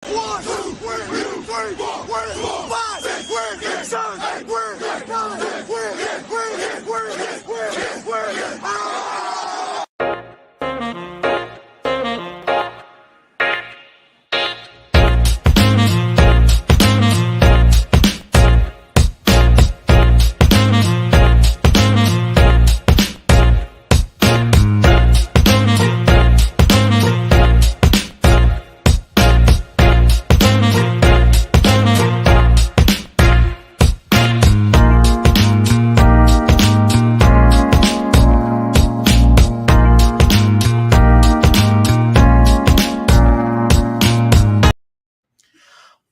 1, 2, 3, 4, 5, 6, 7, 8, 9,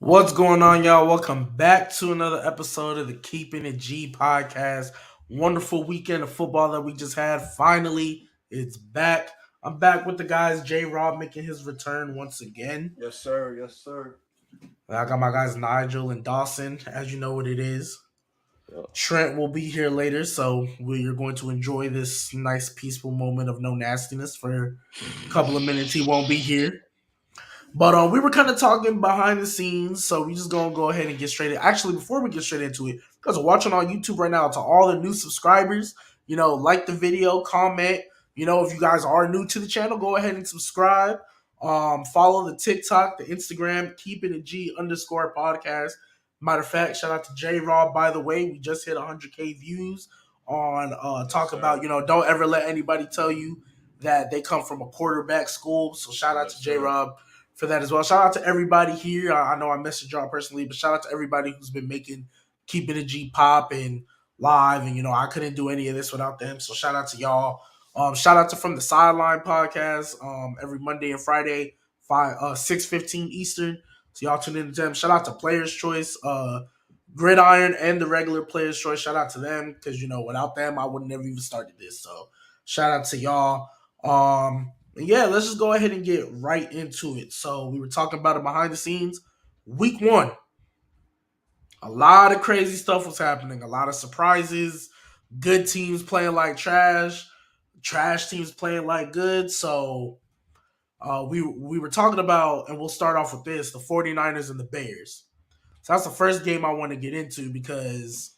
What's going on, y'all? Welcome back to another episode of the Keeping It G podcast. Wonderful weekend of football that we just had. Finally, it's back. I'm back with the guys. J Rob making his return once again. Yes, sir. Yes, sir. I got my guys Nigel and Dawson, as you know what it is. Yeah. Trent will be here later, so we're going to enjoy this nice, peaceful moment of no nastiness for a couple of minutes. He won't be here. But we were kind of talking behind the scenes, so we just gonna go ahead and get straight in. Actually, before we get straight into it, because we're watching on YouTube right now, to all the new subscribers, like the video, comment. If you guys are new to the channel, go ahead and subscribe. Follow the TikTok, the Instagram, keeping it G _ podcast. Matter of fact, shout out to J Rob. By the way, we just hit 100K views on talk about don't ever let anybody tell you that they come from a quarterback school. So shout out to J Rob for that as well. Shout out to everybody here. I know I messaged y'all personally, but shout out to everybody who's been making Keeping It G pop and live. And I couldn't do any of this without them. So shout out to y'all. Shout out to From the Sideline podcast. Every Monday and Friday, 6:15 Eastern. So y'all tune in to them. Shout out to Players Choice, Gridiron, and the regular Players Choice. Shout out to them because without them, I would never even started this. So shout out to y'all. Yeah, let's just go ahead and get right into it. So we were talking about it behind the scenes. Week 1, a lot of crazy stuff was happening. A lot of surprises. Good teams playing like trash. Trash teams playing like good. So we were talking about, and we'll start off with this, the 49ers and the Bears. So that's the first game I want to get into because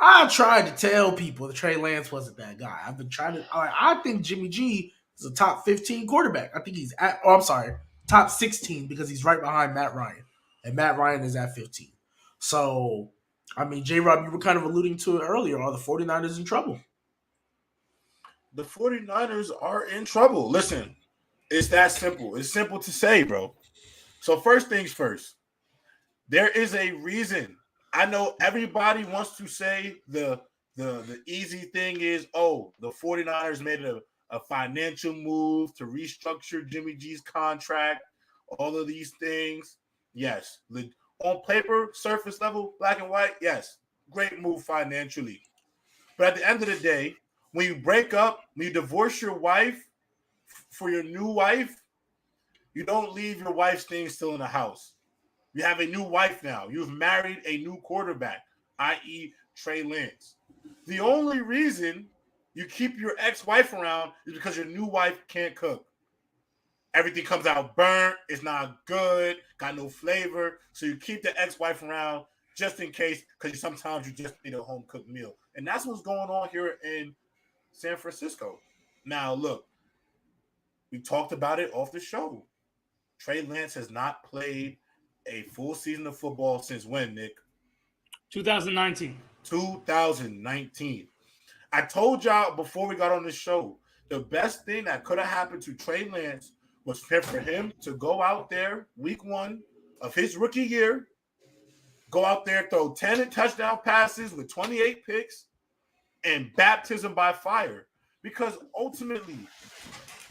I tried to tell people that Trey Lance wasn't that guy. I've been trying to. I think Jimmy G is a top 15 quarterback. I think he's at. Oh, I'm sorry, top 16 because he's right behind Matt Ryan, and Matt Ryan is at 15. So, I mean, J Rob, you were kind of alluding to it earlier. Are the 49ers in trouble? The 49ers are in trouble. Listen, it's that simple. It's simple to say, bro. So first things first, there is a reason. I know everybody wants to say the easy thing is, oh, the 49ers made a financial move to restructure Jimmy G's contract, all of these things. Yes. On paper, surface level, black and white, yes. Great move financially. But at the end of the day, when you break up, when you divorce your wife for your new wife, you don't leave your wife's things still in the house. You have a new wife now. You've married a new quarterback, i.e. Trey Lance. The only reason you keep your ex-wife around is because your new wife can't cook. Everything comes out burnt. It's not good. Got no flavor. So you keep the ex-wife around just in case, because sometimes you just need a home-cooked meal. And that's what's going on here in San Francisco. Now, look, we talked about it off the show. Trey Lance has not played a full season of football since when, Nick? 2019. 2019. I told y'all before we got on this show, the best thing that could have happened to Trey Lance was for him to go out there week 1 of his rookie year, go out there, throw 10 touchdown passes with 28 picks, and baptism by fire. Because ultimately,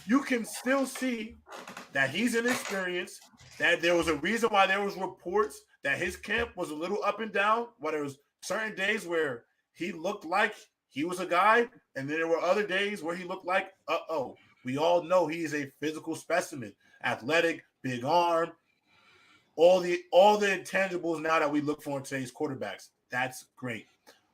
you can still see that he's inexperienced, that there was a reason why there was reports that his camp was a little up and down, where there was certain days where he looked like he was a guy, and then there were other days where he looked like, we all know he is a physical specimen, athletic, big arm, all the intangibles now that we look for in today's quarterbacks. That's great.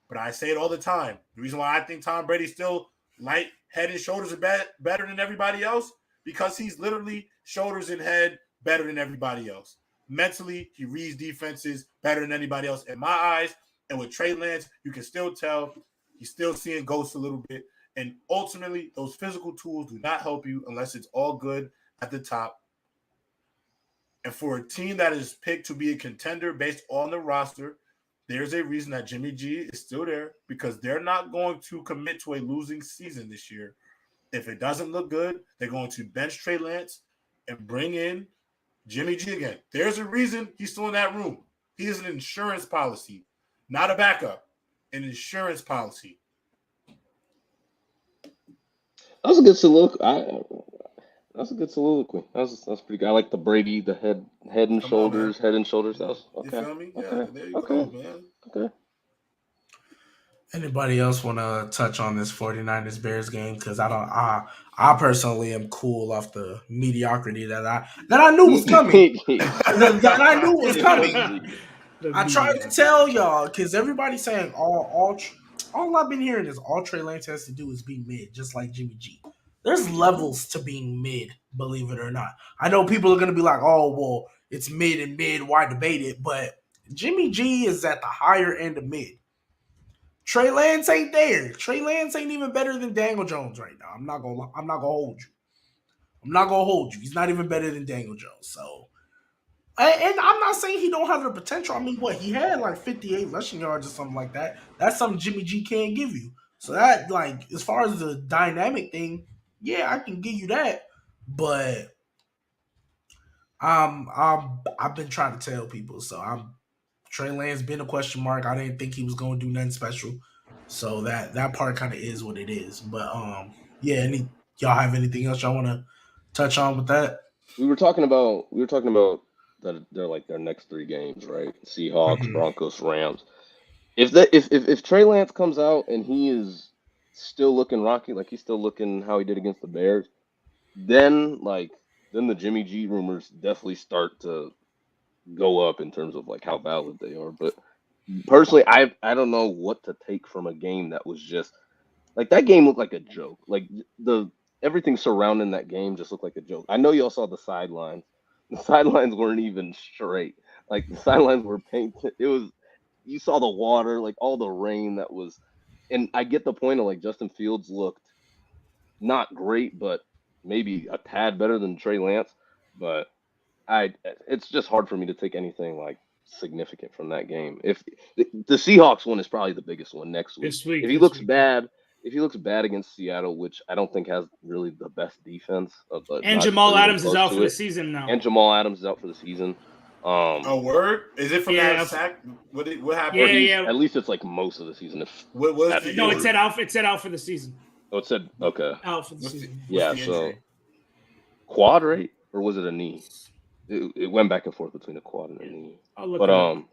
But I say it all the time. The reason why I think Tom Brady's still light, head and shoulders are better than everybody else, because he's literally shoulders and head better than everybody else. mentally, he reads defenses better than anybody else in my eyes. And with Trey Lance, you can still tell he's still seeing ghosts a little bit. And ultimately, those physical tools do not help you unless it's all good at the top. And for a team that is picked to be a contender based on the roster, there's a reason that Jimmy G is still there, because they're not going to commit to a losing season this year. If it doesn't look good, they're going to bench Trey Lance and bring in Jimmy G again. There's a reason he's still in that room. He is an insurance policy, not a backup, an insurance policy. That's a good soliloquy. That's a good soliloquy. That's pretty good. I like the Brady, the head and shoulders. That was okay. You feel me? Yeah, okay. there you go, man. Okay. Anybody else want to touch on this 49ers Bears game? Because I personally am cool off the mediocrity that I knew was coming. that I knew was coming. I tried to tell y'all, because everybody's saying all I've been hearing is all Trey Lance has to do is be mid, just like Jimmy G. There's levels to being mid, believe it or not. I know people are going to be like, oh, well, it's mid and mid. Why debate it? But Jimmy G is at the higher end of mid. Trey Lance ain't there. Trey Lance ain't even better than Daniel Jones right now. I'm not gonna hold you. He's not even better than Daniel Jones. So, and I'm not saying he don't have the potential. I mean, he had like 58 rushing yards or something like that. That's something Jimmy G can't give you. So that, like, as far as the dynamic thing, yeah, I can give you that. But I've been trying to tell people. So Trey Lance been a question mark. I didn't think he was going to do nothing special. So that part kind of is what it is. But yeah, y'all have anything else y'all want to touch on with that? We were talking about that they're like their next 3 games, right? Seahawks, Broncos, Rams. If Trey Lance comes out and he is still looking rocky, like he's still looking how he did against the Bears, then the Jimmy G rumors definitely start to go up in terms of like how valid they are. But personally, I don't know what to take from a game that was just like, that game looked like a joke. Like everything surrounding that game just looked like a joke. I know y'all saw the sidelines. The sidelines weren't even straight. Like, the sidelines were painted. You saw the water, like all the rain that was. And I get the point of like Justin Fields looked not great, but maybe a tad better than Trey Lance. But it's just hard for me to take anything like significant from that game. If the Seahawks one is probably the biggest one next week. If he looks bad against Seattle, which I don't think has really the best defense, and Jamal Adams is out for the season now. And Jamal Adams is out for the season. A word? Is it from that sack? What happened? Yeah. At least it's like most of the season. It said out. It said out for the season. Oh, it said okay. Out for the season. So quad, right? Or was it a knee? It went back and forth between a quad and a knee. But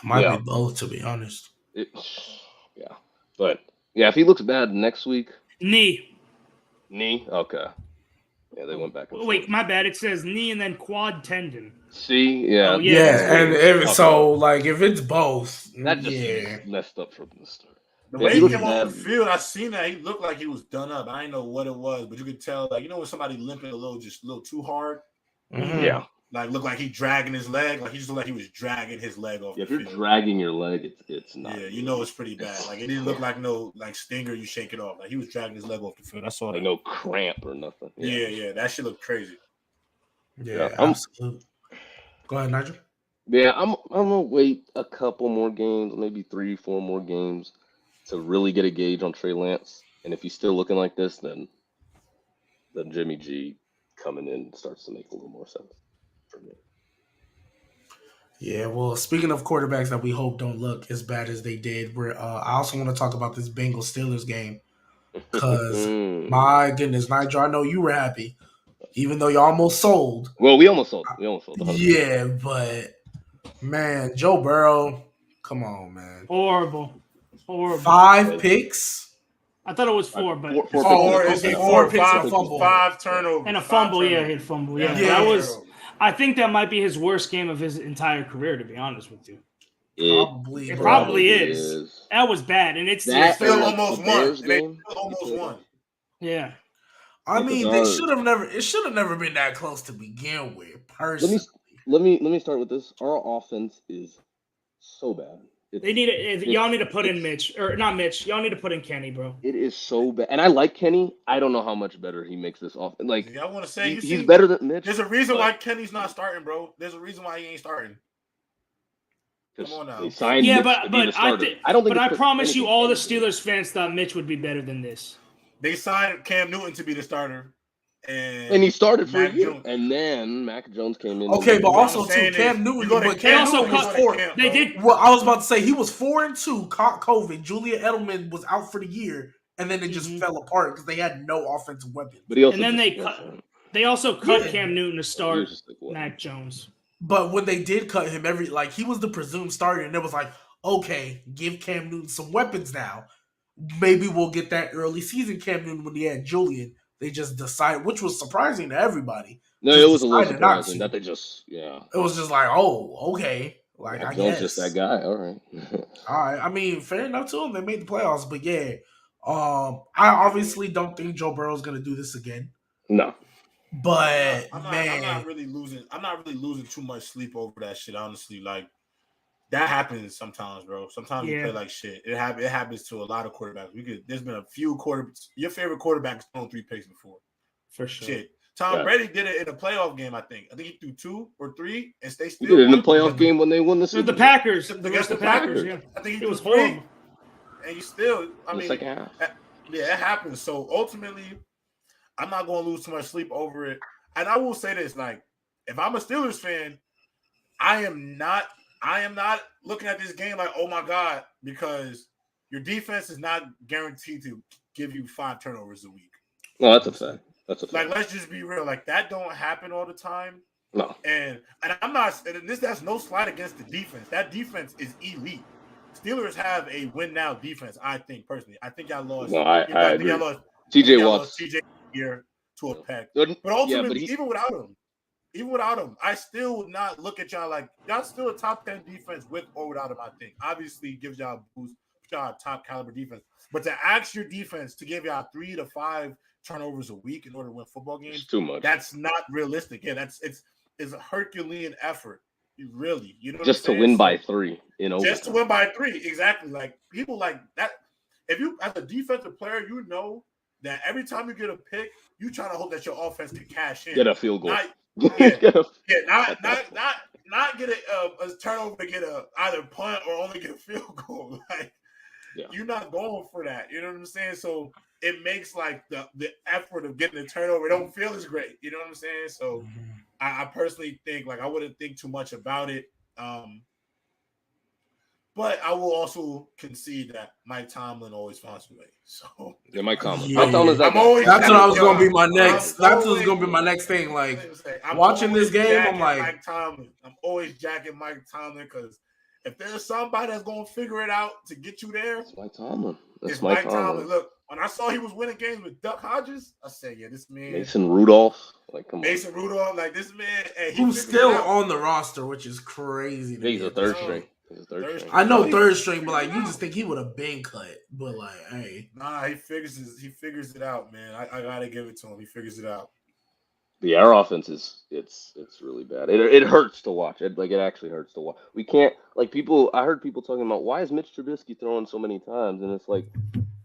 might be both, to be honest. But yeah, if he looks bad next week, knee. Okay. Yeah, they went back and forth. Wait, my bad. It says knee and then quad tendon. See, yeah, and if it's both, that just messed up from the start. The way he came off the field, I seen that he looked like he was done up. I didn't know what it was, but you could tell, like, when somebody limping a little too hard. Mm-hmm. Yeah. Like, looked like he dragging his leg. Like, he just looked like he was dragging his leg off the field. If you're dragging your leg, it's not. Yeah, it's pretty bad. Like, it didn't look like no, like, stinger, you shake it off. Like, he was dragging his leg off the field. I saw that. No cramp or nothing. Yeah. That shit looked crazy. Yeah, absolutely. Go ahead, Nigel. Yeah, I'm gonna wait a couple more games, maybe 3-4 more games, to really get a gauge on Trey Lance. And if he's still looking like this, then Jimmy G coming in starts to make a little more sense for me. Yeah, well, speaking of quarterbacks that we hope don't look as bad as they did, I also want to talk about this Bengals-Steelers game, because my goodness, Nigel, I know you were happy, even though you almost sold. Well, we almost sold. 100%. Yeah, but man, Joe Burrow, come on, man. Horrible. 5 picks. I thought it was 4, but 4 picks and a fumble. 5 turnovers. And a fumble, he had fumble. Yeah. I think that might be his worst game of his entire career, to be honest with you. It probably is. That was bad, and it's still almost won. Yeah. I mean, it should have never been that close to begin with, personally. let me start with this. Our offense is so bad. Y'all need to put in Mitch or not Mitch. Y'all need to put in Kenny, bro. It is so bad, and I like Kenny. I don't know how much better he makes this off. Like I want to say, he's better than Mitch. There's a reason why Kenny's not starting, bro. There's a reason why he ain't starting. Come on now. They signed yeah, Mitch but to be the starter. I don't think. But I promise you, all the Steelers fans thought Mitch would be better than this. They signed Cam Newton to be the starter, and he started for a year. And then Mac Jones came in. Okay, but also too, Cam Newton. But Cam Newton was 4. They did. Well, I was about to say he was 4-2. Caught COVID. Julian Edelman was out for the year, and then it just fell apart because they had no offensive weapons. But he also they also cut Cam Newton to start Mac Jones. But when they did cut him, he was the presumed starter, and it was like, okay, give Cam Newton some weapons now. Maybe we'll get that early season Cam Newton when he had Julian. They just decided, which was surprising to everybody. No, it was a little surprising that they just, It was just like, oh, okay. Like, I guess. just that guy. All right. All right. I mean, fair enough to him. They made the playoffs, but yeah. I obviously don't think Joe Burrow's going to do this again. No. But I'm not really losing too much sleep over that shit. Honestly, like that happens sometimes, bro. Sometimes you play like shit. It happens to a lot of quarterbacks. There's been a few quarterbacks. Your favorite quarterback has thrown 3 picks before, for sure. Shit. Tom Brady did it in a playoff game. I think he threw 2 or 3 and stay still. He did it in the playoff game when they won the Super Bowl. The Packers against the Packers. Yeah. I think it was horrible. And you still, the second half. Yeah, it happens. So ultimately, I'm not going to lose too much sleep over it. And I will say this, like, if I'm a Steelers fan, I am not looking at this game like, oh my God, because your defense is not guaranteed to give you 5 turnovers a week. No, that's a fact. Like, let's just be real. Like, that don't happen all the time. No. And I'm not, and that's no slight against the defense. That defense is elite. Steelers have a win now defense, I think, personally. I think y'all lost. No, I think agree. y'all lost TJ Watts. TJ here to a peck. But ultimately, even without him, I still would not look at y'all like y'all still a top 10 defense with or without him, I think. Obviously gives y'all a boost, y'all a top caliber defense. But to ask your defense to give y'all 3 to 5 turnovers a week in order to win football games, it's too much. That's not realistic. Yeah, it's a Herculean effort. You know, just to win by 3 in overtime. Just to win by 3, exactly. Like people like that. If you, as a defensive player, you know that every time you get a pick, you try to hope that your offense can cash in, get a field goal, not get a turnover to get either punt or only get a field goal. Like you're not going for that. You know what I'm saying? So it makes like the effort of getting a turnover don't feel as great. You know what I'm saying? So. I personally think like I wouldn't think too much about it. But I will also concede that Mike Tomlin always finds a way. So Mike Tomlin. Yeah. That's what I was going to be my next. That's what was going to be my next thing. Like watching this game, I'm like Mike Tomlin. I'm always jacking Mike Tomlin because if there's somebody that's going to figure it out to get you there, it's Mike Tomlin. It's Mike Tomlin. Look, when I saw he was winning games with Duck Hodges, I said, "Yeah, this man." Mason Rudolph, Mason Rudolph, like this man, who's still on the roster, which is crazy. He's a third string. I know third string, but like you just think he would have been cut. But like, hey, nah, he figures it out, man. I gotta give it to him. He figures it out. Yeah, our offense it's really bad. It hurts to watch. It actually hurts to watch. We can't people. I heard people talking about why is Mitch Trubisky throwing so many times, and it's like.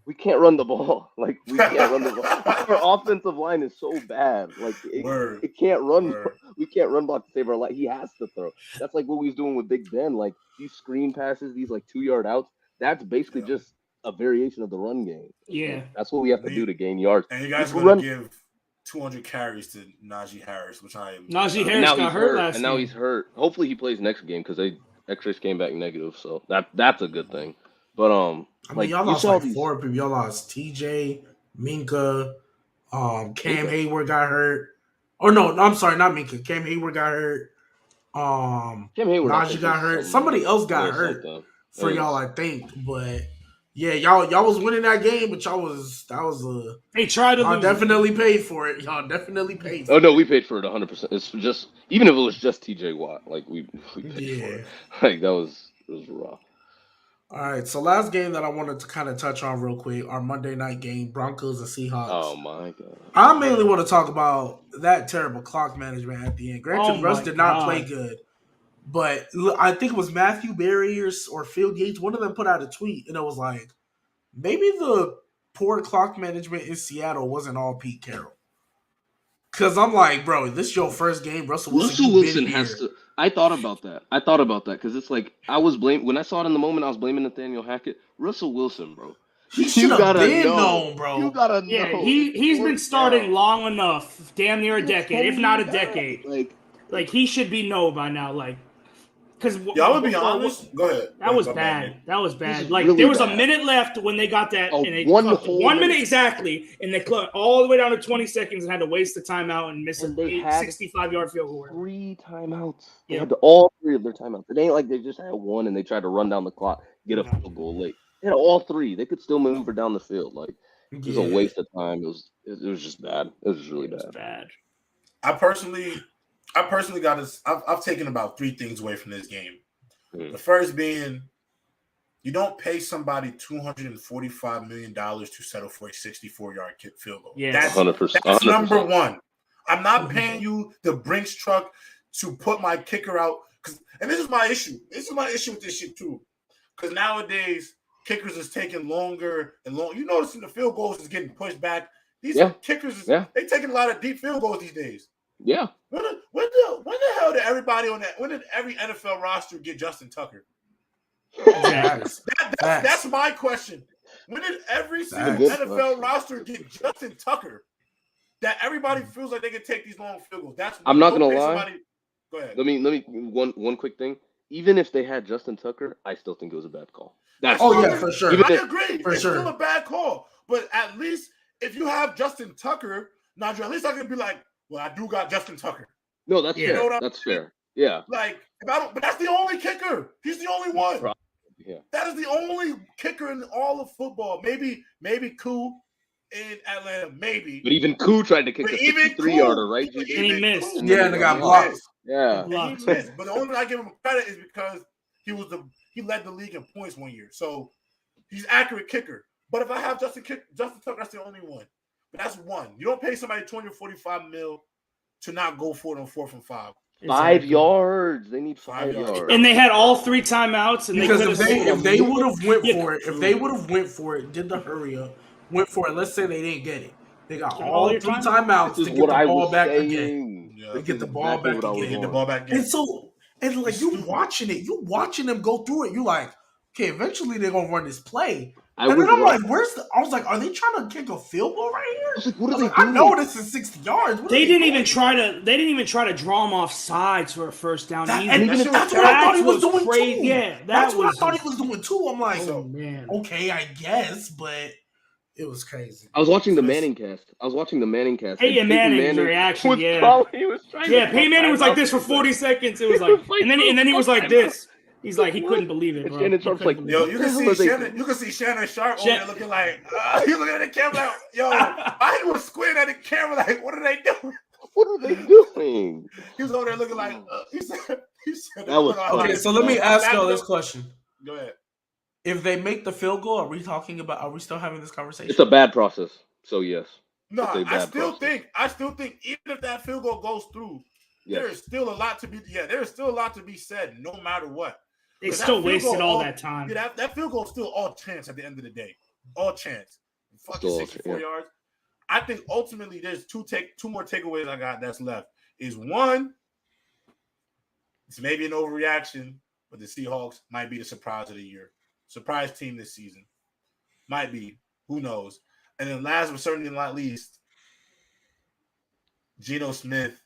We can't run the ball. Like we can't run the ball. Our offensive line is so bad. Like it can't run. We can't run block to save our life. He has to throw. That's like what we was doing with Big Ben. Like these screen passes, these like 2-yard outs. That's basically just a variation of the run game. Yeah, that's what we have to do to gain yards. And you guys are going to give 200 carries to Najee Harris, which I am. Najee Harris got hurt last and now he's hurt. Hopefully he plays next game because X-rays came back negative, so that's a good thing. But I mean, y'all lost like 4 people. Y'all lost TJ, Minka, Cam Hayward got hurt. Or no, I'm sorry, not Minka. Cam Hayward got hurt. Cam Hayward Najee got hurt. Somebody else got hurt for y'all, I think. But yeah, y'all was winning that game, but they tried to lose. Y'all definitely paid for it. Y'all definitely paid. Oh no, we paid for it 100%. It's just even if it was just TJ Watt, like we paid for it. Like it was raw. All right, so last game that I wanted to kind of touch on real quick, our Monday night game, Broncos and Seahawks. Oh my god! I mainly want to talk about that terrible clock management at the end. Granted, Russ did not play good, but I think it was Matthew Berry or Phil Yates. One of them put out a tweet, and it was like, maybe the poor clock management in Seattle wasn't all Pete Carroll. Because I'm like, bro, this is your first game. Russell Wilson has to. I thought about that because it's like when I saw it in the moment, I was blaming Nathaniel Hackett. Russell Wilson, bro. He should have been known, bro. You gotta know. Yeah, he's been starting long enough, damn near a decade, if not a decade. Like he should be known by now. Like, because y'all would be honest. Go ahead. That was bad. That was bad. Like really there was a minute left when they got that, and they 1 minute exactly, and they clocked all the way down to 20 seconds and had to waste the timeout and miss a 65-yard field goal. 3 timeouts. They had all 3 of their timeouts. It ain't like they just had 1 and they tried to run down the clock, get a field goal late. They had all 3. They could still maneuver down the field. Like it was a waste of time. It was just bad. It was really bad. I personally got this. I've taken about 3 things away from this game. The first being, you don't pay somebody $245 million to settle for a 64-yard field goal. Yeah, that's 100%. That's number one. I'm not paying you the Brinks truck to put my kicker out. And this is my issue. This is my issue with this shit too. Because nowadays, kickers is taking longer and longer. You notice the field goals is getting pushed back. These kickers, they taking a lot of deep field goals these days. Yeah. When the hell did everybody on that? When did every NFL roster get Justin Tucker? That's my question. When did every single NFL roster get Justin Tucker? That everybody feels like they can take these long field goals. I'm not gonna lie. Go ahead. Let me one quick thing. Even if they had Justin Tucker, I still think it was a bad call. For sure. I agree. It's still a bad call. But at least if you have Justin Tucker, Najee, at least I can be like, well, I do got Justin Tucker. No, that's fair. You know that's fair. Yeah. Like, but that's the only kicker. He's the only one. Yeah. That is the only kicker in all of football. Maybe Koo in Atlanta, maybe. But even Koo tried to kick a 53-yarder, right? And he missed. And they got blocked. Yeah. And he missed. But the only reason I give him credit is because he led the league in points one year. So he's accurate kicker. But if I have Justin Tucker, that's the only one. But that's one. You don't pay somebody $245 million to not go for it on 4th and 5. 5 yards. They need 5 yards. And they had all 3 timeouts. And because if they would have went for it, did the hurry up, went for it. Let's say they didn't get it. They got all 3 timeouts to get the ball back again. To get the ball back again. And like you watching them go through it. You like, okay, eventually they're gonna run this play. I'm like, I was like, are they trying to kick a field goal right here? I was like, what are they doing? I know this is 60 yards. They didn't even try to draw him off sides for a first down. That's what I thought he was doing too. Yeah, that's what I thought he was doing too. I'm like, man, okay, I guess, but it was crazy. I was watching the Manning cast. Peyton Manning's reaction, Peyton Manning was like this for 40 seconds. It was like, and then he was like this. He's like, he couldn't believe it, bro. Shannon Sharp's like, yo, you can see Shannon Sharp over there looking like, he's looking at the camera like, yo, I was squinting at the camera like, what are they doing? What are they doing? He was over there looking like, he said that was funny. Okay, so let me ask y'all this question. Go ahead. If they make the field goal, are we still having this conversation? It's a bad process, so yes. No, I still think even if that field goal goes through, there is still a lot to be said no matter what. They still wasted all that time. Yeah, that field goal is still all chance at the end of the day. All chance. Fucking 64 yards. I think ultimately there's two more takeaways I got that's left. Is one, it's maybe an overreaction, but the Seahawks might be the surprise of the year. Surprise team this season. Might be. Who knows? And then last but certainly not least, Geno Smith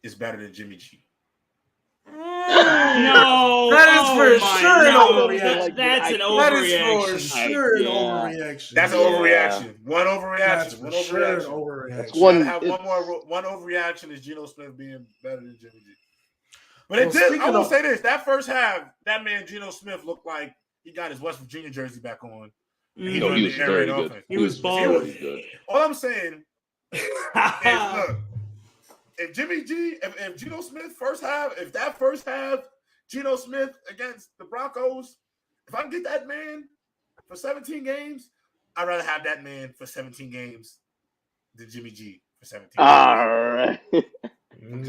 is better than Jimmy G. No, that is for sure an overreaction. That's an overreaction. That is for sure an overreaction. That's an overreaction. One overreaction. One overreaction. That's one. Have one overreaction is Geno Smith being better than Jimmy G. But it did. I will say this: that first half, that man Geno Smith looked like he got his West Virginia jersey back on. He was very good. He was balling. All I'm saying is, look. If Geno Smith if that first half, Geno Smith against the Broncos, If I can get that man for 17 games, I'd rather have that man for 17 games than Jimmy G for 17 games. All right.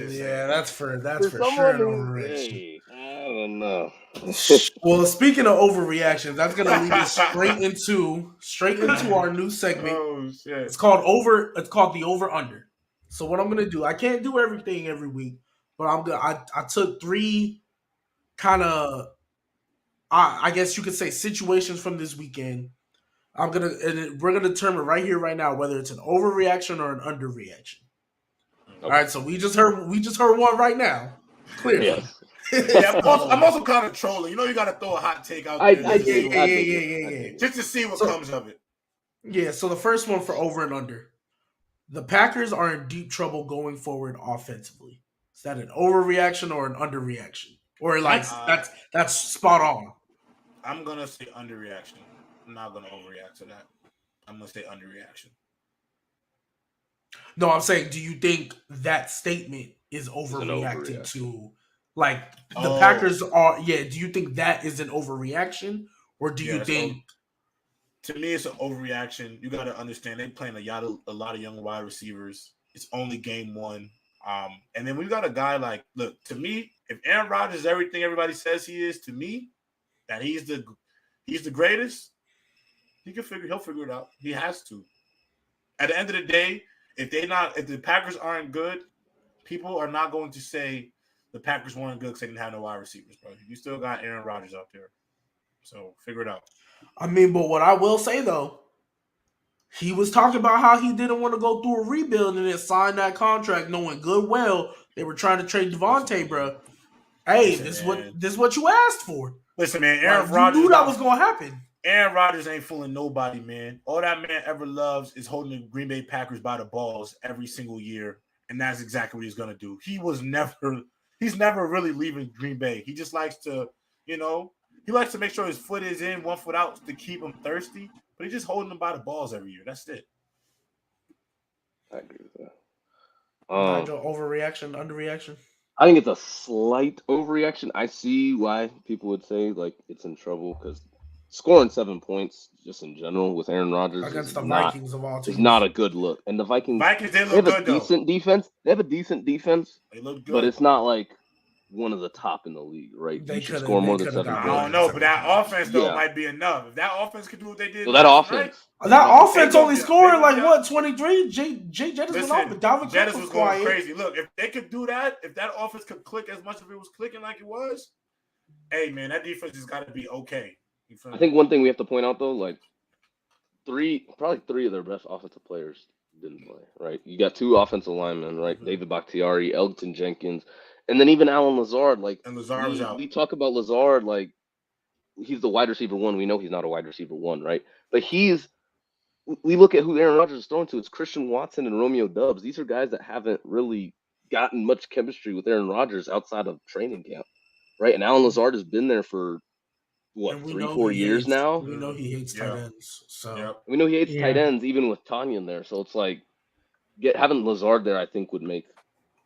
Yeah, that's for sure someone an overreaction. Hey, I don't know. Well, speaking of overreactions, that's gonna lead us straight into our new segment. Oh shit! It's called the over under. So what I'm gonna do, I can't do everything every week, but I took three kind of, I guess you could say, situations from this weekend. We're gonna determine right here, right now, whether it's an overreaction or an underreaction. Okay. All right, so we just heard one right now. Clearly. Yes. Yeah, I'm also kind of trolling. You know, you got to throw a hot take out there. Yeah. Just to see what comes of it. Yeah. So the first one for over and under, the Packers are in deep trouble going forward offensively. Is that an overreaction or an underreaction, or like that's spot on? I'm gonna say underreaction. I'm not gonna overreact to that. I'm gonna say underreaction. No, I'm saying, do you think that statement is overreacting to, like, the Packers are? Yeah, do you think that is an overreaction, or do you think? To me, it's an overreaction. You got to understand they're playing a lot of young wide receivers. It's only game one, and then we got a guy like, look, to me, if Aaron Rodgers is everything everybody says he is, to me, that he's the greatest, he'll figure it out. He has to. At the end of the day, if the Packers aren't good, people are not going to say the Packers weren't good because they didn't have no wide receivers, bro. You still got Aaron Rodgers out there. So figure it out. I mean, but what I will say, though, he was talking about how he didn't want to go through a rebuild and then sign that contract knowing good well they were trying to trade Devontae, bro. Hey, this is what you asked for. Listen, man, Aaron Rodgers. You knew that was going to happen. Aaron Rodgers ain't fooling nobody, man. All that man ever loves is holding the Green Bay Packers by the balls every single year, and that's exactly what he's going to do. He's never really leaving Green Bay. He just likes to, he likes to make sure his foot is in, one foot out to keep him thirsty, but he's just holding them by the balls every year. That's it. I agree with that. Nigel, overreaction, underreaction? I think it's a slight overreaction. I see why people would say, like, it's in trouble because scoring 7 points just in general with Aaron Rodgers against the Vikings of all teams is not a good look. And the Vikings they look good, though. Defense. They have a decent defense. They look good. But it's not like one of the top in the league, right? They should score more than 7 points. I don't know, but that offense, though, might be enough. If that offense could do what they did. So that offense only scored like, what, 23? Jay Jettis went off, but Dalvin Jettis was going crazy. Look, if they could do that, if that offense could click as much as it was clicking like it was, hey, man, that defense has got to be okay. I think one thing we have to point out, though, like, probably three of their best offensive players didn't play, right? You got 2 offensive linemen, right? Mm-hmm. David Bakhtiari, Elgton Jenkins, and then even Alan Lazard. Like, and Lazard was out. We talk about Lazard like he's the wide receiver 1. We know he's not a wide receiver 1, right? But we look at who Aaron Rodgers is throwing to. It's Christian Watson and Romeo Doubs. These are guys that haven't really gotten much chemistry with Aaron Rodgers outside of training camp, right? And Alan Lazard has been there for 3-4 years now. We know he hates tight ends. So we know he hates tight ends, even with Tanya in there. So it's like having Lazard there, I think, would make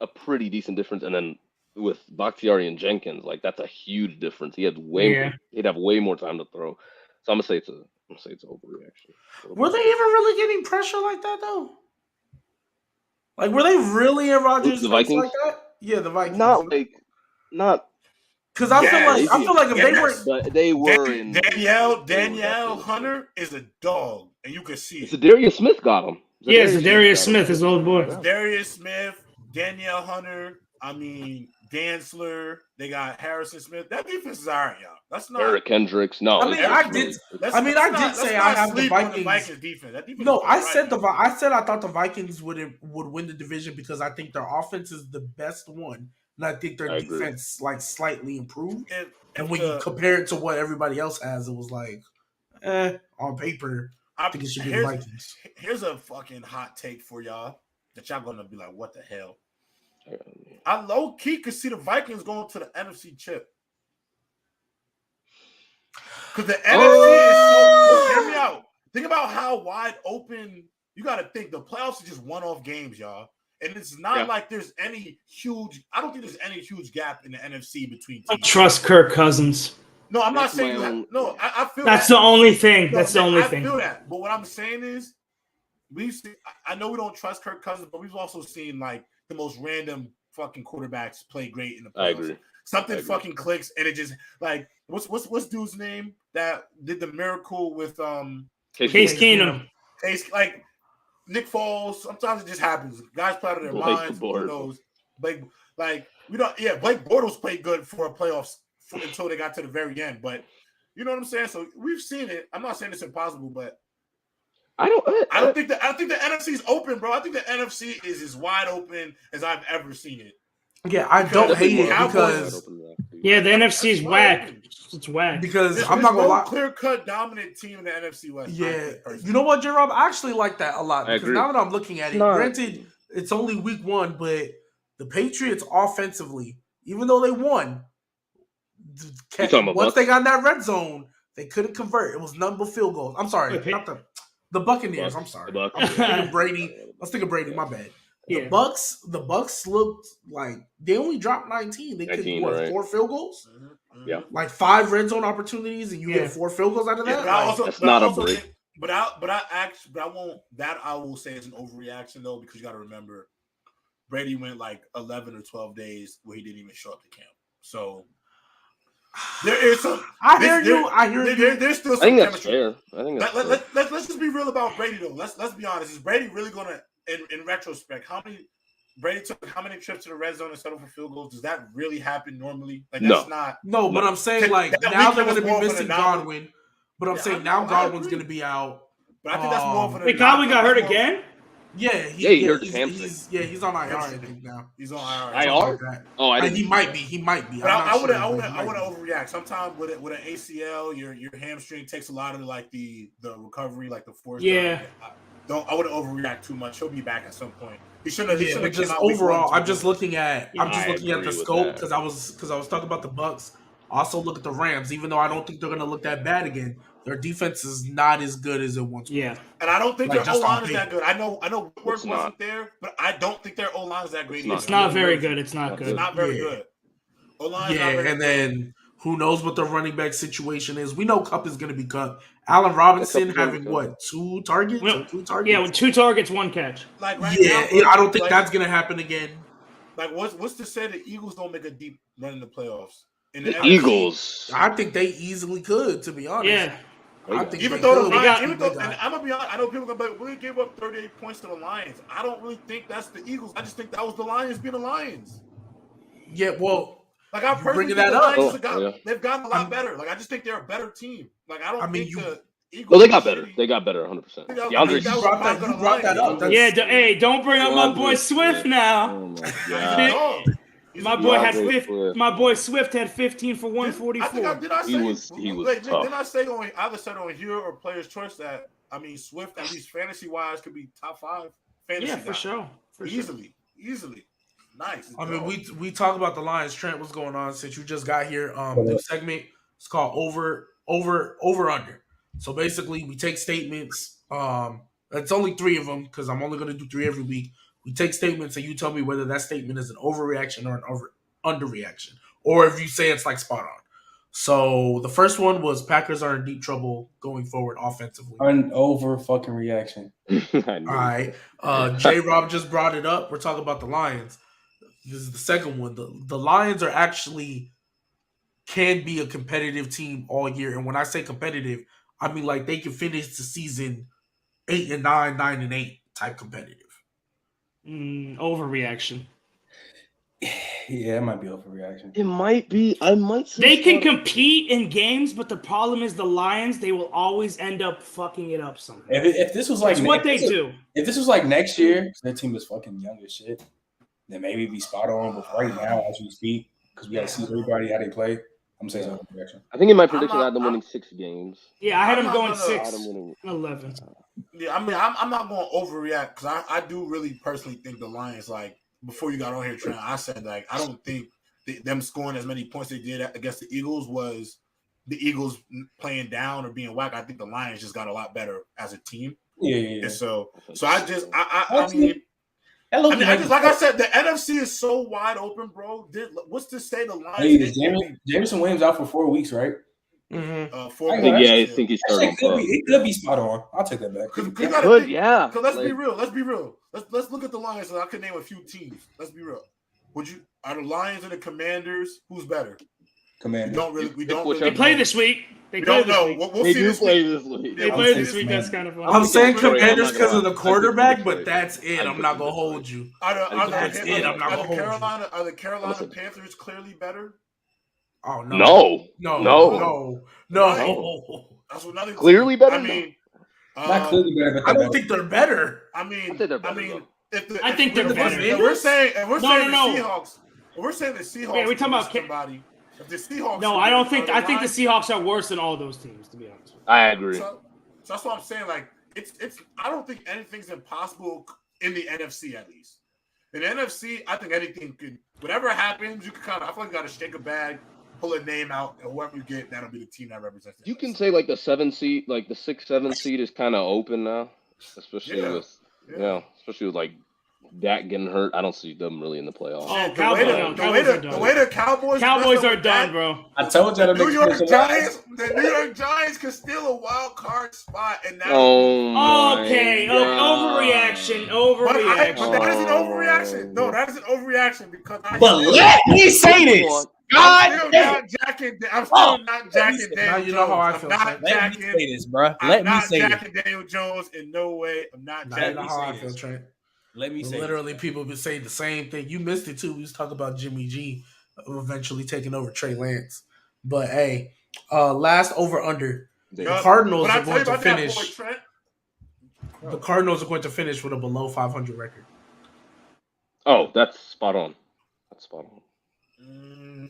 a pretty decent difference. And then with Bakhtiari and Jenkins, like, that's a huge difference. He'd have way more time to throw. So I'm gonna say it's an overreaction. Were they even really getting pressure like that, though? Like, were they really in Rodgers' face like that? Yeah, the Vikings. Not. Because I feel like if they weren't, but they were. Danielle Hunter is a dog, and you can see it. Zadarius Smith got him. Zadarius Smith, his old boy. Zadarius Smith, Danielle Hunter. I mean, Gansler. They got Harrison Smith. That defense is all right, y'all. That's not Eric Hendricks. No, I did say I have the Vikings defense. That defense. No, I said I thought the Vikings would win the division because I think their offense is the best one. And I think their defense like slightly improved. And when you compare it to what everybody else has, it was like, on paper, I think it should be the Vikings. Here's a fucking hot take for y'all that y'all gonna be like, what the hell? I low key could see the Vikings going to the NFC chip. Because the NFC is so. Hear me out. Think about how wide open. You got to think the playoffs are just one-off games, y'all. And it's not like there's any huge. I don't think there's any huge gap in the NFC between teams. I trust Kirk Cousins. No, I'm not saying that. No, I feel that's the only thing. That's the only thing. I feel that. But what I'm saying is, I know we don't trust Kirk Cousins, but we've also seen like the most random fucking quarterbacks play great in the playoffs. I agree. Something fucking clicks, and it just like what's dude's name that did the miracle with Case Keenum. Case, like Nick Foles. Sometimes it just happens. Guys play out of their minds. Who knows? Blake Bortles played good for a playoffs until they got to the very end. But you know what I'm saying. So we've seen it. I'm not saying it's impossible, but I don't think the NFC is open, bro. I think the NFC is as wide open as I've ever seen it. Yeah, I don't hate it because the NFC is whack. It's whack because I'm not gonna lie. Clear-cut dominant team in the NFC West. Yeah, you know what, J-Rob? I actually like that a lot because now that I'm looking at it, granted it's only week 1, but the Patriots offensively, even though they won, once they got in that red zone, they couldn't convert. It was none but field goals. I'm sorry, not the Buccaneers. I'm sorry. I'm thinking Brady. Let's think of Brady. My bad. The Bucks looked like they only dropped 19. They could 4 field goals. Yeah, like 5 red zone opportunities, and you get 4 field goals out of that. That's not a break. But I won't. That I will say is an overreaction though, because you got to remember, Brady went like 11 or 12 days where he didn't even show up to camp. So there is some. I hear you. There's still some chemistry. I think that's fair. Let's just be real about Brady though. Let's be honest. Is Brady really gonna, in retrospect, how many trips to the red zone and settle for field goals? Does that really happen normally? Like that's not. No, but I'm saying like now they're gonna be missing Godwin. But I'm saying now Godwin's gonna be out. But I think that's more of an. Wait, Godwin got hurt again? Yeah, he hurt his hamstring. He's on IR, I think now. He's on IR. IR? Oh, I didn't. He might be. But I wouldn't overreact. Sometimes with an ACL, your hamstring takes a lot of like the recovery, like the force. Yeah. I wouldn't overreact too much. He'll be back at some point. He shouldn't have. Just overall, I'm just looking at the scope because I was talking about the Bucks. Also look at the Rams, even though I don't think they're gonna look that bad again. Their defense is not as good as it once was. Yeah. And I don't think their O-line is that good. I know Work wasn't there, but I don't think their O-line is that great. It's not very good. It's not good. It's not very good. O-line and good. Then who knows what the running back situation is? We know Kupp is going to be cut. Allen Robinson having 2 targets? Well, 2 targets? Yeah, with 2 targets, 1 catch. Like now, I don't think that's going to happen again. Like what's to say the Eagles don't make a deep run in the playoffs? The Eagles. I think they easily could, to be honest. Yeah. I think even though and I'm gonna be honest, I know people are gonna be like, we gave up 38 points to the Lions. I don't really think that's the Eagles. I just think that was the Lions being the Lions. Yeah, well, like I personally think the Lions they've gotten a lot better. Like I just think they're a better team. Like I don't think the Eagles. Well, they got better. They got better 100%. You brought that up. Hey, don't bring up my boy Swift now. Oh my God. My boy Swift had 15 for 144. He was tough. Didn't I say either said on here or Player's Choice that Swift at least fantasy wise could be top 5 fantasy? Yeah, for sure. Easily. Nice. I mean, we talk about the Lions. Trent, what's going on since you just got here? New segment. It's called over under. So basically, we take statements. It's only 3 of them because I'm only going to do 3 every week. We take statements and you tell me whether that statement is an overreaction or an underreaction, or if you say it's like spot on. So the first one was Packers are in deep trouble going forward offensively. An over fucking reaction. All right. J-Rob just brought it up. We're talking about the Lions. This is the second one. The Lions are actually can be a competitive team all year. And when I say competitive, I mean like they can finish the season 8-9, 9-8 type competitive. Overreaction. Yeah, it might be overreaction. It might be. I might say they can compete in games, but the problem is the Lions. They will always end up fucking it up somehow. If this was like what they do. If this was like next year, their team is fucking young as shit. Then maybe it'd be spot on. But right now, as we speak, because we got to see everybody how they play. I'm saying it's overreaction. I think in my prediction, I had them winning 6 games. Yeah, I had them going 6, 11. Yeah, I mean, I'm not going to overreact because I do really personally think the Lions, like, before you got on here, Trent, I said, like, I don't think them scoring as many points they did against the Eagles was the Eagles playing down or being whack. I think the Lions just got a lot better as a team. Yeah. And so I mean, like I said, the NFC is so wide open, bro. What's to say the Lions? Jameson Williams out for 4 weeks, right? I think he's starting on Pub. It could be spot on. I'll take that back. Yeah. Because let's be real. Let's look at the Lions. So I could name a few teams. Let's be real. Are the Lions and the Commanders? Who's better? Commanders. We don't really. They play this week. We don't know. We'll see this week. They play this week. That's kind of fun. I'm saying Commanders because of the quarterback, but that's it. I'm not gonna hold you. Are the Carolina Panthers clearly better? Oh no. That's another clearly better. I mean, not clearly better. I don't think they're better. I think they're better. We're saying the Seahawks. We're saying the Seahawks. Wait, are we talking about somebody? If the Seahawks. No, I don't think. I think the Seahawks are worse than all those teams. To be honest. I agree. So that's what I'm saying. Like it's. I don't think anything's impossible in the NFC at least. In the NFC, I think anything could. Whatever happens, you can kind of. I feel like you got to shake a bag, pull a name out, and whoever you get, that'll be the team that represents it. You can say like the 7 seed, like the 6-7 seed is kind of open now, especially with like Dak getting hurt. I don't see them really in the playoffs. Oh, the way the Cowboys are done, bro. I told you the New York Giants can steal a wild card spot, and now overreaction. But that is an overreaction. No, that is an overreaction because. Let me say this. I'm still not jacking Daniel Now you know how I feel. Let me say this, bro. Let me say this. I'm not jacking Daniel Jones in no way. I'm not jacking. Now you know how I feel, Trent. Let me say literally people been saying the same thing. You missed it too. We was talking about Jimmy G eventually taking over Trey Lance. But hey, last over under. The Cardinals are going to finish. The Cardinals are going to finish with a below 500 record. Oh, that's spot on.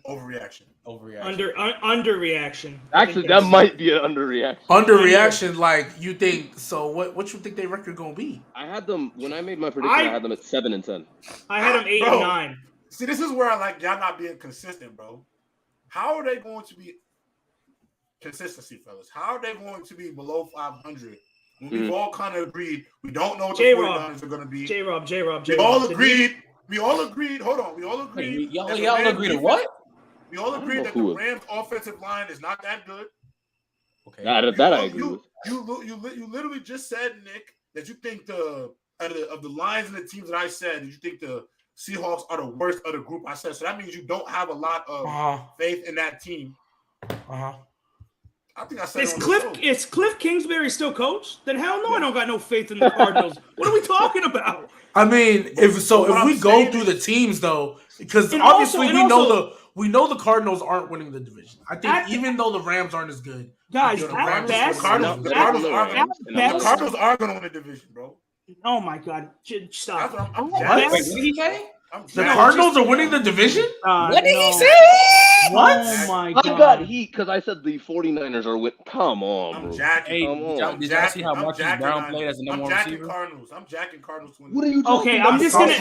Overreaction. Underreaction. Actually, that might be an underreaction. Underreaction, like you think. So what you think their record gonna be? I had them when I made my prediction. I had them at 7-10. I had them 8-9. See, this is where I like y'all not being consistent, bro. How are they going to be consistency, fellas? How are they going to be below 500? We've all kind of agreed. We don't know what the 49ers are going to be. J-Rob. We all agreed. Hold on. We all agreed. Y'all agreed to what? We all agreed that the Rams' offensive line is not that good. Okay. That I agree with. You literally just said, Nick, that you think of the lines and the teams that I said, you think the Seahawks are the worst of the group I said. So that means you don't have a lot of faith in that team. I think I said is Cliff Kingsbury still coach? Then hell no, I don't got no faith in the Cardinals. What are we talking about? I mean, if we go through the teams though, because obviously we know the Cardinals aren't winning the division. I think even though the Rams aren't as good, guys, the Cardinals are going to win the division, bro. Oh my God! Stop. What did he say? The Cardinals are winning the division? What did he say? What? Oh my God! I got heat because I said the 49ers are with. Come on, bro. Did y'all see how Marcus Brown played as a number one receiver? I'm jacking Cardinals. What are you talking about? I'm just gonna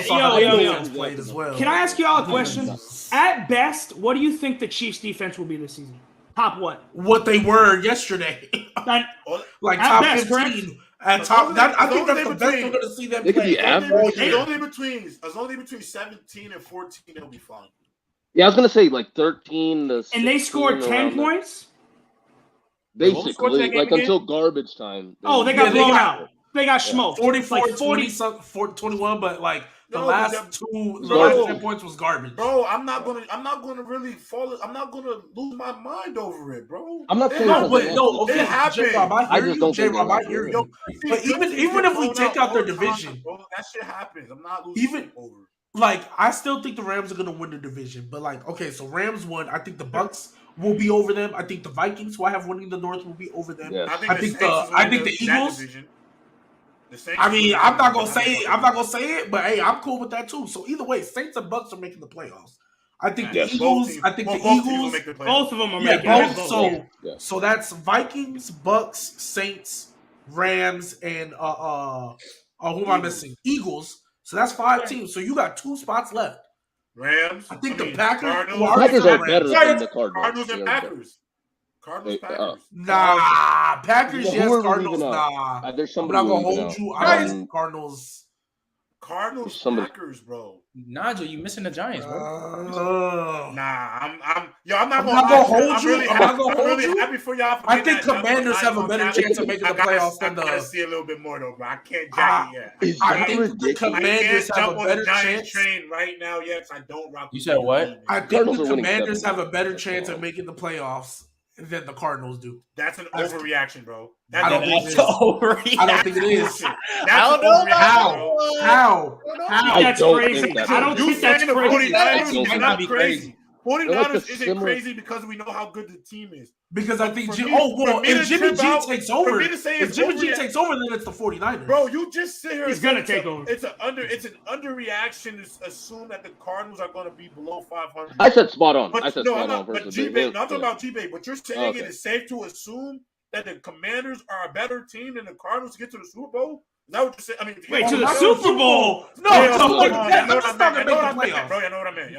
played as well. Can I ask y'all a question? At best, what do you think the Chiefs' defense will be this season? Top what? What they were yesterday. Like top best, 15. At top, I think that's the best we're going to see them play. They could be average. As only between 17 and 14, they'll be fine. Yeah, I was going to say like 13 to 16. And they scored 10 points? Basically, like until garbage time. They got blown out. They got smoked. 21, but like the last 10 points was garbage. Bro, I'm not gonna really fall. I'm not gonna lose my mind over it, bro. I'm not saying it happened. J-Rob, I hear you. But even if we take out their division, bro, that shit happens. I'm not losing over. Like, I still think the Rams are gonna win the division. But like, okay, so Rams won. I think the Bucks will be over them. I think the Vikings, who I have winning the North, will be over them. Yes. I think the Eagles. I mean, I'm not gonna say it, but hey, I'm cool with that too. So either way, Saints and Bucks are making the playoffs. I think the Eagles. Both of them are making both. So that's Vikings, Bucks, Saints, Rams, and who am I missing? Eagles. So that's 5 teams. So you got 2 spots left. Rams. I think the Packers. Packers are better than the Cardinals. Cardinals and Packers. Packers. Nah, Packers, yes. Cardinals, nah. There's I'm not going to hold you. I think Cardinals. Packers, bro. Nigel, you missing the Giants, bro. I'm not gonna hold you. I'm really happy for y'all. I think Commanders have a better chance of making the playoffs than the. I gotta see a little bit more though, bro. I can't jack it yet. I think the Commanders have a better chance. Train right now, yes. I don't rock. You said what? I think the Commanders have a better chance of making the playoffs than the Cardinals do. That's an overreaction, bro. I don't think it is. I don't know How? That's crazy. I don't think that's crazy. 49ers is crazy. 49ers isn't crazy because we know how good the team is. Because I think if Jimmy G takes over, then it's the 49ers. Bro, you just sit here. He's gonna take over. It's an underreaction to assume that the Cardinals are gonna be below 500. I said spot on. But, I'm talking about G-Bay, but you're saying it is safe to assume that the Commanders are a better team than the Cardinals to get to the Super Bowl? Is that what you're saying? I mean, wait, to the Super Bowl? No, you know what I mean.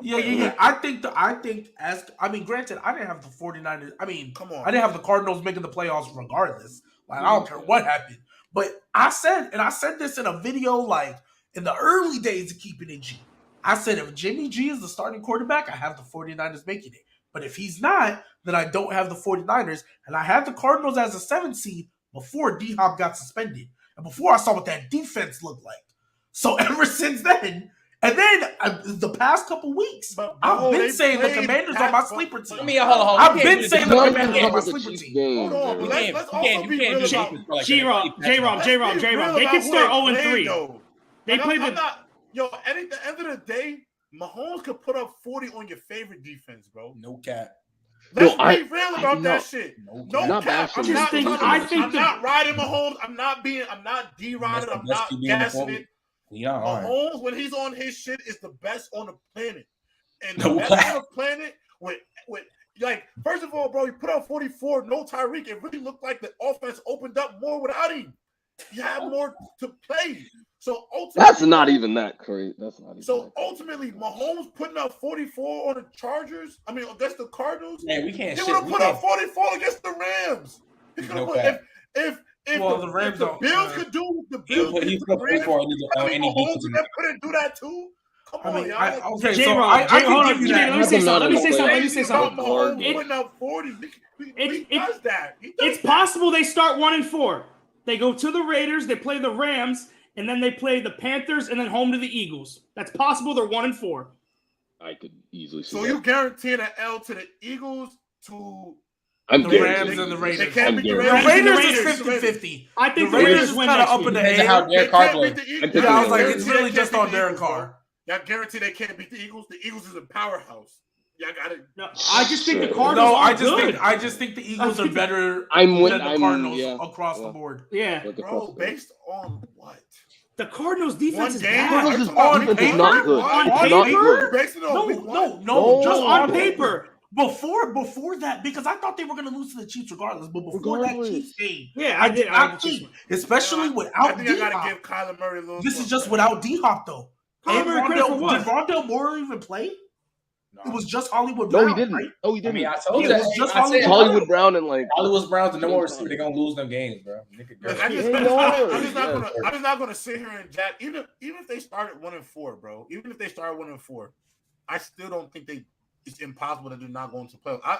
Yeah. I think granted, I didn't have the 49ers. I mean, come on. I didn't have the Cardinals making the playoffs regardless. Like, I don't care what happened. But I said this in a video, like, in the early days of keeping it G. I said, if Jimmy G is the starting quarterback, I have the 49ers making it. But if he's not, then I don't have the 49ers. And I had the Cardinals as a 7th seed before D-Hop got suspended. And before I saw what that defense looked like. So ever since then, and then the past couple weeks, I've been saying the Commanders are my sleeper team. I've been saying the Commanders are my sleeper team. Hold on, let's also be real about J-Rob. They can start 0-3. They play the... at the end of the day, Mahomes could put up 40 on your favorite defense, bro. No cap. Let's be real about that shit. No cap. I'm not riding Mahomes. I'm not D-riding. I'm not gassing it. Mahomes, when he's on his shit, is the best on the planet. And the best on the planet with like, first of all, bro, he put out 44, no Tyreek. It really looked like the offense opened up more without him. He had more to play. So ultimately, that's not even that crazy. Ultimately, Mahomes putting up 44 on the Chargers. I mean, against the Cardinals. Man, we can't. He would have put up 44 against the Rams. He could have put if the Rams, the Bills could do the Bills. He put 44 Mahomes couldn't do that too. Come on, y'all. Let me say something. Mahomes putting up 40. He does that. It's possible they start 1-4. They go to the Raiders. They play the Rams. And then they play the Panthers and then home to the Eagles. That's possible. They're 1-4. I could easily see that. So you guarantee an L to the Eagles, to the Rams and the Raiders. They can't beat the Raiders. The Raiders is 50-50. I think the Raiders is kind of up in the air. How Derek Carr plays. I was like, it's really just on Derek Carr. Y'all guarantee they can't beat the Eagles? The Eagles is a powerhouse. Y'all got it. No, I just think the Cardinals I just think the Eagles are better than the Cardinals across the board. Yeah. Bro, based on what? The Cardinals defense is bad. Cardinals on paper? Not good. On paper? Just on paper. Before that, because I thought they were going to lose to the Chiefs regardless, but before that Chiefs game, I did. Especially without I think I got to give Kyler Murray a little. This is just without D-Hop, though. Did Rondell Moore even play? No. It was just Hollywood Brown. No, he didn't. Right? Oh, he didn't. I mean, I told you. I said Hollywood Brown and like Hollywood Brown's the number one receiver. They're gonna lose them games, bro. I'm just not gonna sit here and jack. Even if they started 1-4, bro. Even if they started 1-4, I still don't think it's impossible that they're not going to playoffs.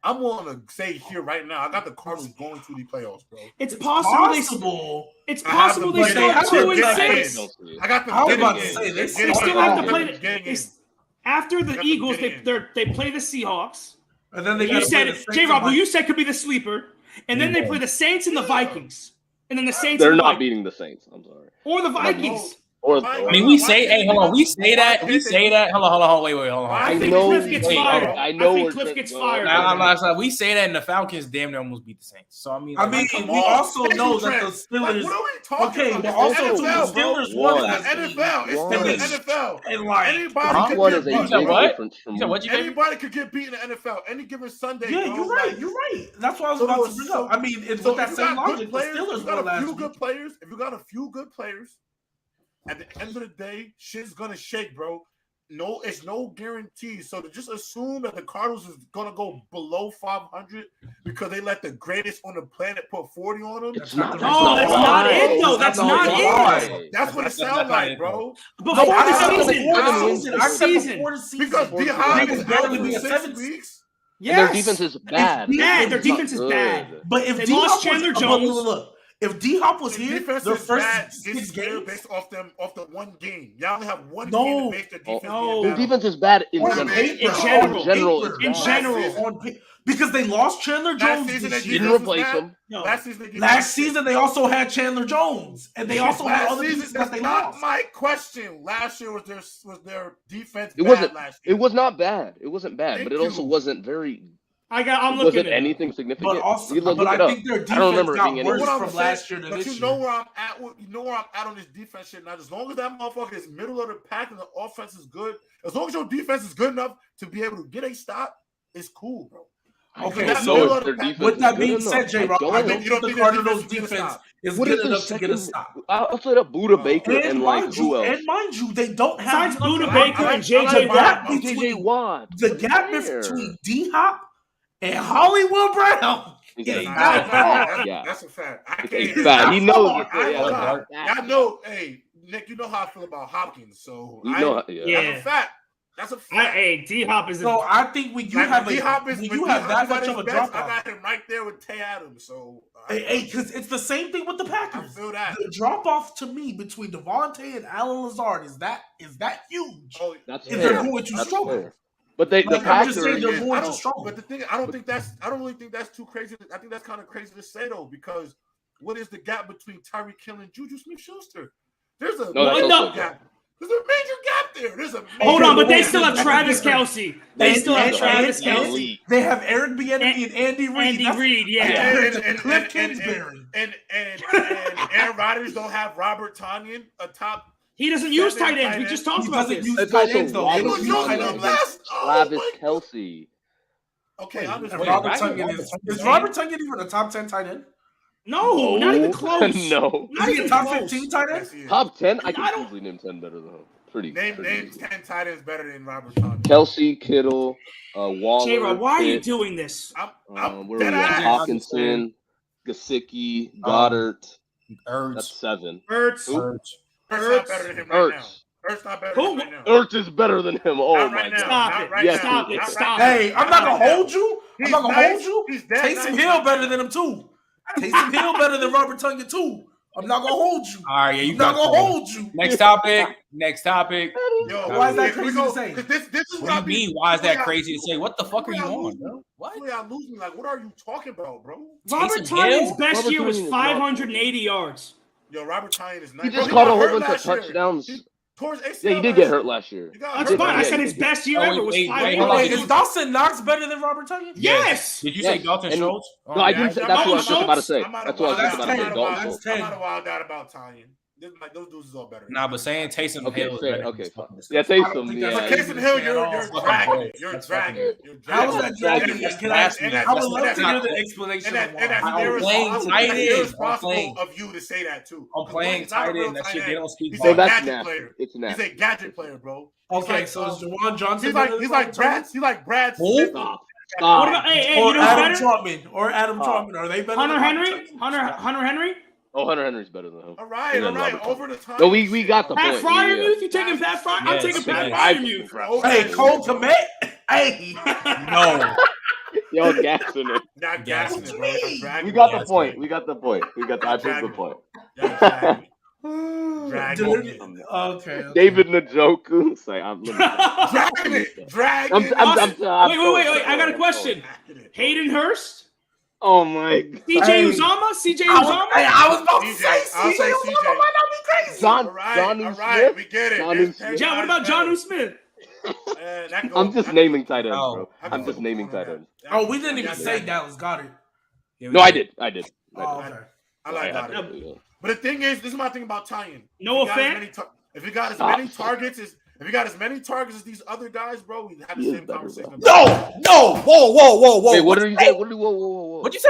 I'm willing to say here right now, I got the Cardinals going to the playoffs, bro. It's possible. It's possible they start 2-6. I got them. I was about to say they still have to play. After the Eagles, they play the Seahawks. And then you said J-Rob, who you said could be the sleeper, and then they play the Saints and the Vikings, and then the Saints. They're not beating the Saints. I'm sorry. Or the Vikings. I mean, we say, hey, hold on. We say that. Hold on. Wait, hold on. I think Cliff gets fired. I think Cliff gets fired. We say that, and the Falcons damn near almost beat the Saints. So we also know that the Steelers. What are we talking about? But also the Steelers won the NFL. It's still the NFL. And like anybody could get beat in the NFL any given Sunday. Yeah, you're right. That's what I was about to bring up. I mean, it's with that same logic. The Steelers won last week. If you got a few good players. At the end of the day, shit's gonna shake, bro. no, it's no guarantee. So to just assume that the Cardinals is gonna go below 500 because they let the greatest on the planet put 40 on them. It's not. No, that's not it though. That's not it. That's what it sounds like, bro. Before the season. Because D-Hop is barely be a 6 weeks. Yes. Their defense is bad. Their defense is bad. But if they D-Hop lost Chandler Jones, look, if D-Hop was here, their first 6 games based off the one game. Y'all only have one No. game to make the defense. Their defense is bad in general. Because they lost Chandler Jones this year. Didn't replace him. No. Last season, they also had Chandler Jones, and they also had other pieces that they lost. My question last year was their defense. It wasn't. Last year? It was not bad. It wasn't bad, but it also wasn't very. I'm looking wasn't at anything significant. But also, look I it up. think their defense I don't remember got being worse anything. from last year to but this you year. know where I'm at. You know where I'm at on this defense shit. Now, as long as that motherfucker is middle of the pack and the offense is good, as long as your defense is good enough to be able to get a stop, it's cool, bro. Okay, so with that being said, J-Rob, I don't think the Cardinals' defense is good enough to get a stop. I'll say that Buda Baker and like who else? And mind you, they don't have besides Buda Baker and J.J. Watt. J.J. Watt. The gap between D-Hop and Hollywood Brown. That's a fact. It's a fact. He knows it. I know. Hey, Nick, you know how I feel about Hopkins, so that's a fact. That's a fact. Hey, D-Hop is. So I think when you have that much of a drop off, I got him right there with Tay Adams. So because it's the same thing with the Packers. I feel that the drop off to me between Devontae and Alan Lazard is that huge. Oh, that's if they're going to struggle. Fair. But the Packers they're going to struggle. But the thing, I don't really think that's too crazy. I think that's kind of crazy to say though, because what is the gap between Tyreek Hill and Juju Smith-Schuster? There's a gap. There's a major gap there. There's a hold on, but they still have Travis Kelce. They still have Travis Kelce. They have Eric Bieniemy and Andy Reid. Andy Reid, and Cliff Kingsbury. And Aaron Rodgers don't have Robert Tonyan, a top. He doesn't use tight ends. We just talked about this. Use tight ends though. Travis Kelce. Okay, I'm just is Robert Tonyan even a top 10 tight end? No, not even close. No. Is he a top 15 tight end? Top 10? I can easily name 10 better than him. Name 10 tight ends better than Robert Tonyan. Kelce, Kittle, Waller. J-Rob, why are you doing this? Hawkinson, Gesicki, Goddard. That's 7. Ertz not better than him right now. Ertz not better than him right now. Ertz is better than him. Oh my God. Stop it. Hey, I'm not gonna hold you. Taysom Hill better than him too. Taysom Hill better than Robert Tonyan too. I'm not gonna hold you. All right, I'm not gonna hold you. Next topic. Yo, why is that crazy to say? This is what do you mean? Why is that crazy to say? What the fuck are you on, bro? What? I'm losing. Like, what are you talking about, bro? Robert Tonyan's best year was 580 yards. Yo, Robert Tonyan is nice. He just caught a whole bunch of touchdowns. Yeah, he did get hurt last year. That's fine. I said his best year ever was 580. Is Dawson Knox better than Robert Tonyan? Yes. Did you say Dalton Schultz? No, I didn't. That's what I was just about to say. That's what I was just about to say. Dalton Schultz. I'm not a wild out about Tonyan. Those dudes is all better. Nah, but saying Taysom Hill is better. Okay, fine. Yeah, Taysom. Yeah. Taysom Hill, you're dragging. How is that dragging? I would love to hear the explanation. I'm playing tight end. Irresponsible of you to say that too. I'm playing tight end. That shit they don't speak about. So that's nasty. It's nasty. He's a gadget player, bro. Okay, so is Jawan Johnson? He's like Brad Smith. Stop. What about or Adam Trotman? Are they better? Hunter Henry? Oh, Hunter Henry's better than him. All right. Over the time. No, we got the Pat point. Fryermuth? You taking Pat Fryermuth? I'm taking Pat Fryermuth. Hey, Cole Kmet? Hey. No. Y'all gassing it. Not gassing it, bro. We got the point. I proved the point. Okay. David Njoku. Say, I'm dragging it. Wait. I got a question. Hayden Hurst? Oh my God. CJ Uzama? I was about to say CJ Uzama might not be crazy. John Smith. We get it. John, what about Jonnu Smith? I'm just naming tight ends, bro. I'm just naming tight ends. Oh, we didn't even say Dallas Goedert. No, I did. Oh, okay. I like Goddard. But the thing is, this is my thing about Tonyan. No offense. If you got as many targets as these other guys, bro, we have the same conversation. No! Whoa! Wait, what are you saying? What'd you say?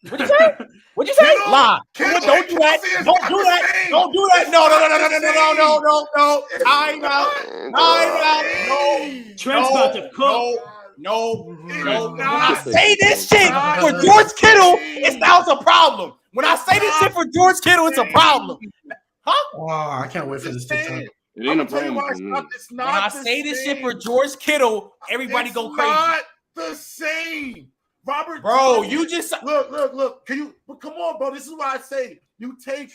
What'd you say? What'd you say? Lie. Kittle Don't do that. and Don't Kelsey do is that. not the same. Don't do that. No. It's Time out. Trent's about to cook. No. It No. is When not. I say this shit Not for the George Kittle, same. it sounds a problem. When I say this shit for George Kittle, it's a problem. Oh, I can't wait for this TikTok. It ain't a problem for me. It's not When I the say this shit same. for George Kittle, everybody It's go crazy. not the same. Robert, Bro, Tonyan- you just look. Can you? But come on, bro. This is why I say you take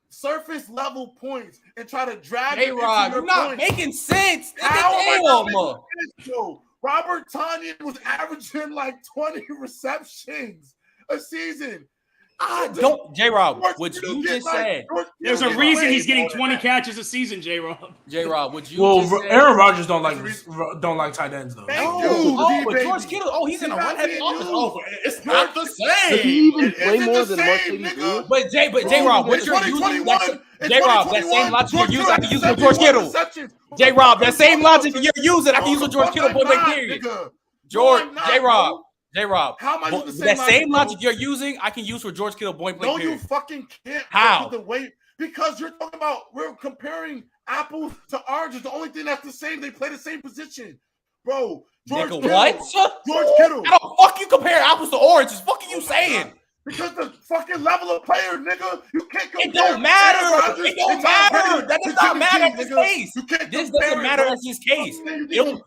surface level points and try to drag it into J-Rod, your you're not points. making sense. How am I not Damn. making sense, Joe? Robert Tonyan was averaging like 20 receptions a season. Don't, J-Rob, George what Kittle you get just like- said. George There's Kittle a get reason way he's getting more than 20 that. catches a season, J-Rob. J-Rob, what you Well, just said. Aaron Rodgers don't like tight ends though. Thank No, you, but D-baby. George Kittle, he's in a He's not run-heavy being offense. used. Oh, it's not the Does he same. even It play isn't more the than same, Mercedes nigga. Lewis? But J-Rob, what In you're using, 2021, in J-Rob, that same 2021, logic you're George using, I Kittle can use had with George 71 Kittle. receptions. What J-Rob, the that fuck same you talking logic about, you're using, I can nigga? use with George No, Kittle, the point fuck blank I'm period. not, nigga. George, No, I'm not, J-Rob, bro. J-Rob. How am I using the same That same logic, logic bro? you're using, I can use for George Kittle, point blank No, you period. fucking can't. How? The way because you're talking about we're comparing apples to oranges. The only thing that's the same, they play the same position, bro. George Nigga, Kittle. what? George Kittle. How the fuck you compare apples to oranges? Fuck are you Oh my saying? God. Because the fucking level of player, nigga, you can't compare. It don't matter. Aaron Rodgers It don't and Tom matter. Brady That to does not Jimmy matter G, in this nigga. case. You can't This compare doesn't it, matter bro. as his case. You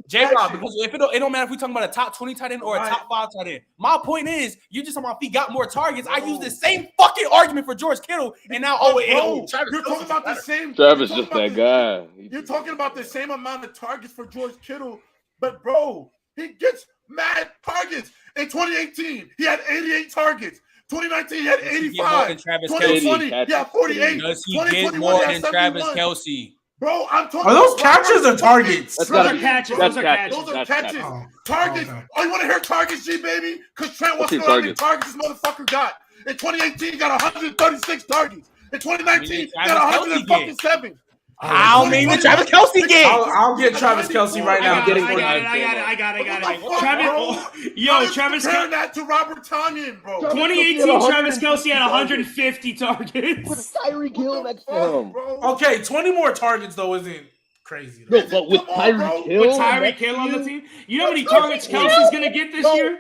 J-Rob, because if it don't matter if we're talking about a top 20 tight end or a Right. top 5 tight end. My point is, you just talking about if he got more targets. I use the same fucking argument for George Kittle, and now Bro, Travis you're talking about the same. Travis you're just talking that about guy. You're talking about the same amount of targets for George Kittle, but bro, he gets mad targets. In 2018, he had 88 targets. 2019, he had Does he get more 85. than Travis 2020, Kelce? he had 48. Does he 2021, get more he had than Travis 71. Kelce? Bro, I'm talking Are those about catches or Robert targets? That's Those gotta are be catches. that's Those are catches. Those are That's catches. catches. Targets. Okay. Oh, you want to hear targets, G, baby? Because Trent wants Let's to hear know how many targets this motherfucker got. In 2018, he got 136 targets. In 2019, he got Travis Kelce 157. How many did Travis Kelce get? I'll get Travis Kelce right now. I got it. What the fuck, bro? Travis Compare that to Robert Tonyan, bro. 2018, Travis Kelce had 150 With targets. Tyreek Hill What the next to fuck, him. bro? Okay, 20 more targets though isn't crazy. No, but with Come on, bro. Tyreek Hill, With Tyreek next Hill to on the you, team. You know how many targets Kelsey's going to get this year?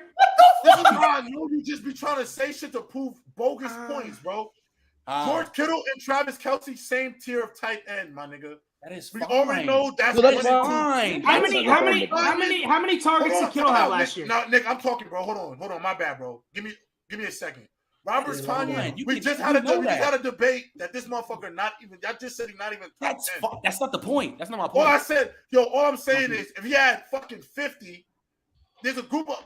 This is why I know you just be trying to say shit to prove bogus points, bro. George Kittle and Travis Kelce, same tier of tight end, my nigga. That is We fine. already know that's So that's 22. fine. How many targets did Kittle have last year? Now, Nick, I'm talking, bro. Hold on. My bad, bro. Give me a second. Robert Tonyan, we just had a debate that this motherfucker not even. I just said he's not even top 10. That's not the point. That's not my All point. I said, all I'm saying is, if he had fucking 50, there's a group of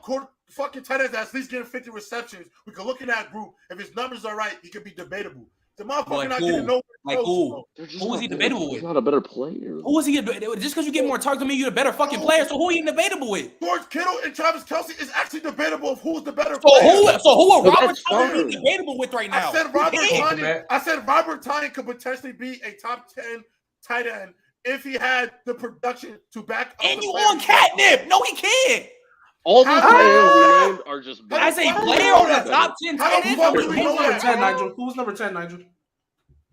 fucking tight ends that's at least getting 50 receptions. We could look in that group. If his numbers are right, he could be debatable. The motherfucker not getting nowhere close. Who is he debatable with? He's not a better player. Who is he? Just because you get more targets, don't mean you're a better fucking player. So who are you debatable with? George Kittle and Travis Kelce is actually debatable of who's the better player. So who are Robert that's Tonyan fine. debatable with right now? I said Robert Tonyan could potentially be a top 10 tight end if he had the production to back up. And you on catnip? No, he can't. All these players we named are just bad. As a player on the top 10 tight end, How the fuck Who's do we know number that, 10, bro? Nigel? Who's number 10, Nigel?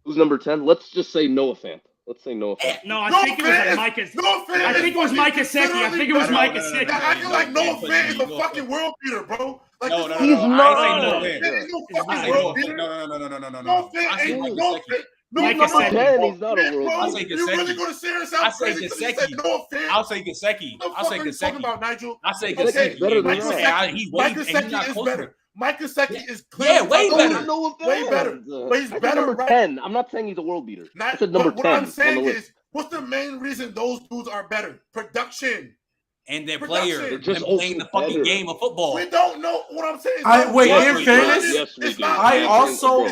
Who's number 10? Let's just say Noah Fant. Let's say Noah Fant. No, I think it was like Mike. I think it was Mike Gesicki. I think it was Mike Gesicki. Acting like Noah Fant is a fucking world beater, bro. Like, No. He's not. He's no fucking world beater. No. No Fant ain't no Fant. Mike Number Gesicki. 10, he's not a world I'll beater. say You really Gesicki. gonna sit here and I sound say crazy because you Gesicki. said Noah Fant? I'll say Gesicki. What the I'll fuck say are you talking Gesicki. about, Nigel? I say Okay, Gesicki better than Mike that. Gesicki. He Mike way, and he's Gesicki not is close better. to it. Mike Gesicki is clearly way So better. is Noah Fant. Way better. But he's I said better, number right? 10. I'm not saying he's a world beater. I said number What 10 I'm on saying the list. is, what's the main reason those dudes are better? Production. And their Production. player, They're just them playing the also fucking better. game of football. We don't know what I'm saying. Wait, Yes, in we fairness, do. Yes, we it's do. not- I also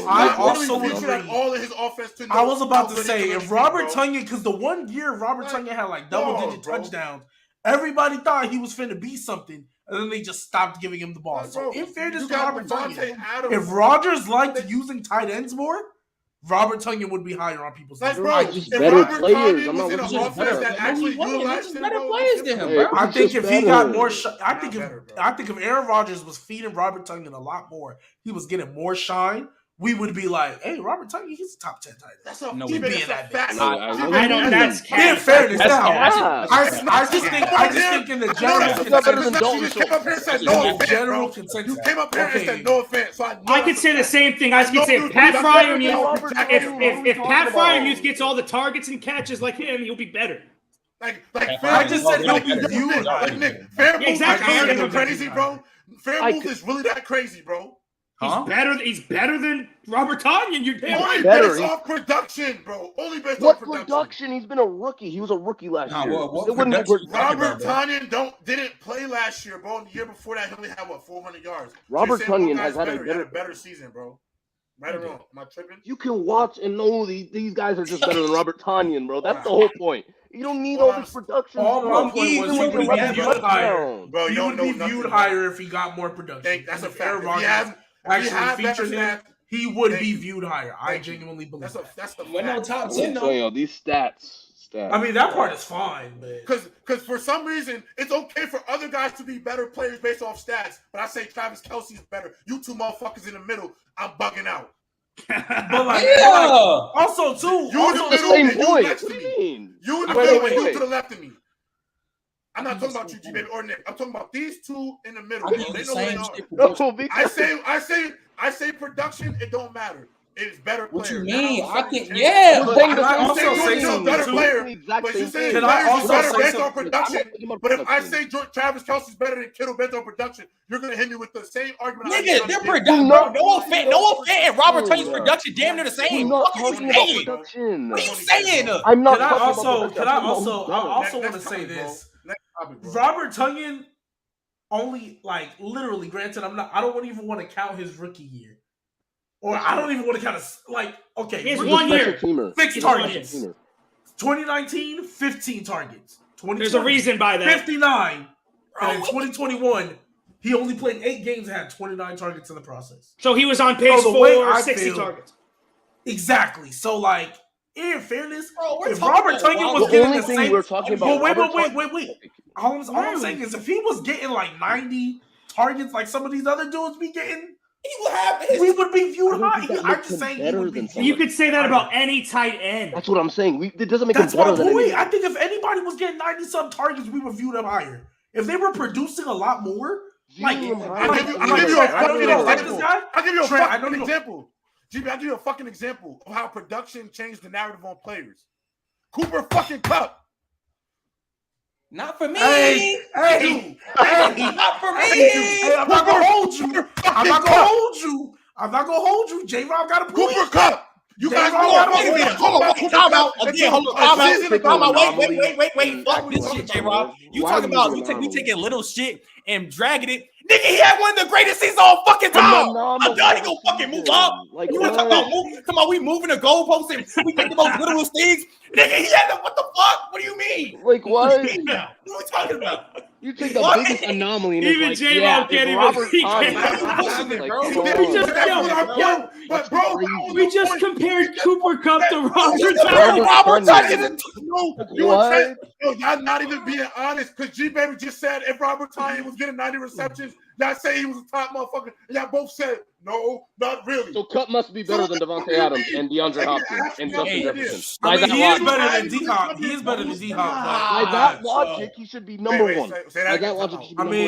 featured agree. at all in his offense to know I was about how to good say, he can if really Robert be, bro. Tonyan, because the one year Robert Tonyan had like double-digit bro. touchdowns, everybody thought he was finna be something, and then they just stopped giving him the ball. So, Bro, in fairness you to got Robert Devontae Tonyan, Adams. if Rodgers liked using tight ends more, Robert Tonyan would be higher on people's Like, list. bro, just if better Robert players. Tonyan I'm not was in an looking at offense better. that actually utilized just him, better bro, players than him, Hey, bro. I think just if he got better. more, I Not think if better, bro. I think if Aaron Rodgers was feeding Robert Tonyan a lot more, he was getting more shine. We would be like, hey, Robert Tonyan, he's a top 10 tight end. That's a No, G-Baby, be that's in a that fact. mix. I don't. That's In cap. fairness, That's now cap. I just think in the general He's not better than Dalton You came up here and said In no the offense, general bro. consensus. You came up here and Okay. said no offense. So I know I could that's say a the fact. same thing. I could say know if Pat you're Fryer better than if Robert Tonyan, bro. if Pat Fryer gets all the targets and catches like him, he'll be better. Like I just said he'll be Nick, viewed higher. Nick, fair move exactly. is I really heard crazy, bro. Fair I move could- is really that crazy, bro. Huh? He's better than Robert Tonyan. You're damn Only right. better. based off production, bro. Only based What off production. production? He's been a rookie. He was a rookie last Nah, year. what It wouldn't be production you talking Robert about, bro? Tonyan didn't play last year, bro. And the year before that, he only had 400 yards. So Robert you're saying one Tonyan guy's has had a better, he had better- a better season, bro. Right or wrong? Am I tripping? You can watch and know these guys are just better than Robert Tonyan, bro. That's the whole point. You don't need all this production. All bro. my point was Even he with would the be left viewed higher. touchdown. Bro, you He don't would know be nothing viewed about higher if he got more production. That's a If fact. Aaron If he Rodgers had actually better featured him, stats, he would thank be you. viewed higher. I Thank you. genuinely believe That's the When no fact. top I'm 10, though. telling you, these stats. I mean, that part is fine, but Because for some reason, it's okay for other guys to be better players based off stats, but I say Travis Kelce's better. You two motherfuckers in the middle, I'm bugging out. but like, Yeah. also too, You in the also middle Same and you point. next What to do you me. mean? You in the Wait, middle wait, and you wait. to the left of me. I'm not talking about you, G-Baby or Nick. I'm talking about these two in the middle. I They do the know who they same are. shit. No, because I say production, it don't matter. It is better What you players. mean? Now, I I'm think, saying- yeah. We're but saying can I the same also thing. say You're a something better too? player. The exact But same you say thing. Can I players also are better say based on something? production. I'm not talking about But if I production. say Travis Kelce's better than Kittle based on production, you're gonna hit me with the same argument. Nigga, they're You're production. not No talking offense. about No offense. Robert production. Tonyan's production damn near the We're same. not What are talking you about saying? production. What are you saying? I'm not Can I talking also? about production. Can I I'm talking also? about I who's also want to Next say topic, bro. this. Next topic, bro. Robert Tonyan only like literally. Granted, I don't even want to count his rookie year, or I don't even want to count his like. Okay, He has rookie one better. year. Special teamer. 6 He's targets. Special teamer. 2019, 15 targets. 2020, There's a reason by that. 59. And in 2021, he only played 8 games and had 29 targets in the process. So he was on pace So the way for I 60 feel- targets. Exactly. So, like, in fairness, Bro, we're if talking Robert about Tonyan wild- was The getting only the thing same... we're talking about. But wait. Robert All I'm saying is if he was getting, like, 90 targets like some of these other dudes be getting, He will have his. we would be viewed I don't high. think that I'm makes just him saying he better would be than viewed You could say that higher. about any tight end. That's what I'm saying. It doesn't make That's him better my than point. anyone. I think if anybody was getting 90-some targets, we would view them higher. If they were producing a lot more, like, Viewing them I'll higher. give you I a don't even like this example. guy. I'll give you a Trent, I fucking don't know. example. GB, I'll give you a fucking example of how production changed the narrative on players. Cooper fucking Cup. Not for me. Hey, Not for me. Hey, I'm not gonna hold you. I'm not gonna hold you. J-Rob got a point. Cooper Cup. You guys Hold know on, about wait a minute. Cooper Hold on, Cup. wait, time out. Again, hold on, time out. Season ago. Time out. Anomaly. Wait. Fuck this shit, J-Rob. You Why talking are you about using we anomaly? taking little shit and dragging it. Nigga, he had one of the greatest seasons of all fucking time. Anomaly I'm done. He gonna fucking move up. Like, You want to talk what? about we moving the goalposts and we think the most littlest things? Nigga, he had the what the fuck? What do you mean? Like, what? What are we talking about? You take the What? biggest anomaly and Even it's like, J-Rob yeah, can't if even- Robert he Tonyan- can't- Bullshit, Like, bro. come We on. just- That's what I'm doing. But bro, We just compared Cooper Cup to Robert You Tonyan. compared Robert Tonyan. Tonyan. no, you What? were saying, yo, y'all not even being honest because G Baby just said if Robert Tonyan was getting 90 receptions, y'all say he was a top motherfucker. And y'all both said no, not really. So Cup must be better than Devontae Adams and DeAndre Hopkins and Justin Hey, Jefferson. I By mean, that he is logic, better than D-Hop. He is better than D-Hop. by that logic, he should be number one. Say By that that again. logic, he should be I number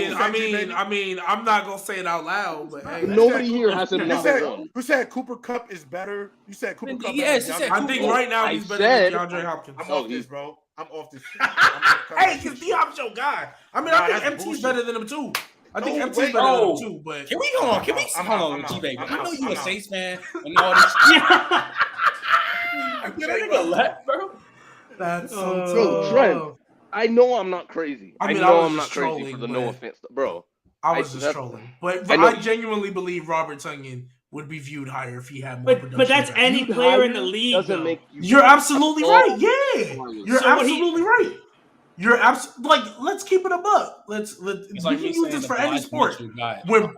mean, one. I'm not gonna say it out loud, but hey, Nobody here has him You number said, one. who said Cooper Cup is better? You said Cooper Cup. Yes, better you than said DeAndre I think Cooper. right now I he's better said- than DeAndre Hopkins. I'm Oh, off this, yeah. bro. I'm off this. Hey, because D-Hop's your guy. I mean, Nah, I think that's MT's bullshit. better than him too. I think No, MT's wait. better than Oh. him too, but Can we go on? Can we I'm hold out, on, I'm G baby? out, I know you I'm a out. Saints fan and all this. Yeah. That nigga left, bro. that's Bro, so Trent, I know I'm not crazy. I I mean, I know was I'm not just crazy trolling, for the but- no offense, bro. I was I- just that's- trolling. But I know- I genuinely believe Robert Tonyan would be viewed higher if he had more production. But that's back. any Viewed player in higher the league, doesn't though. make you. You're absolutely Oh, right. Yeah, you're So what he- absolutely right. You're like, let's keep it a buck. Let's we It's like can me use saying this if for any Elijah sport. Mitchell got- When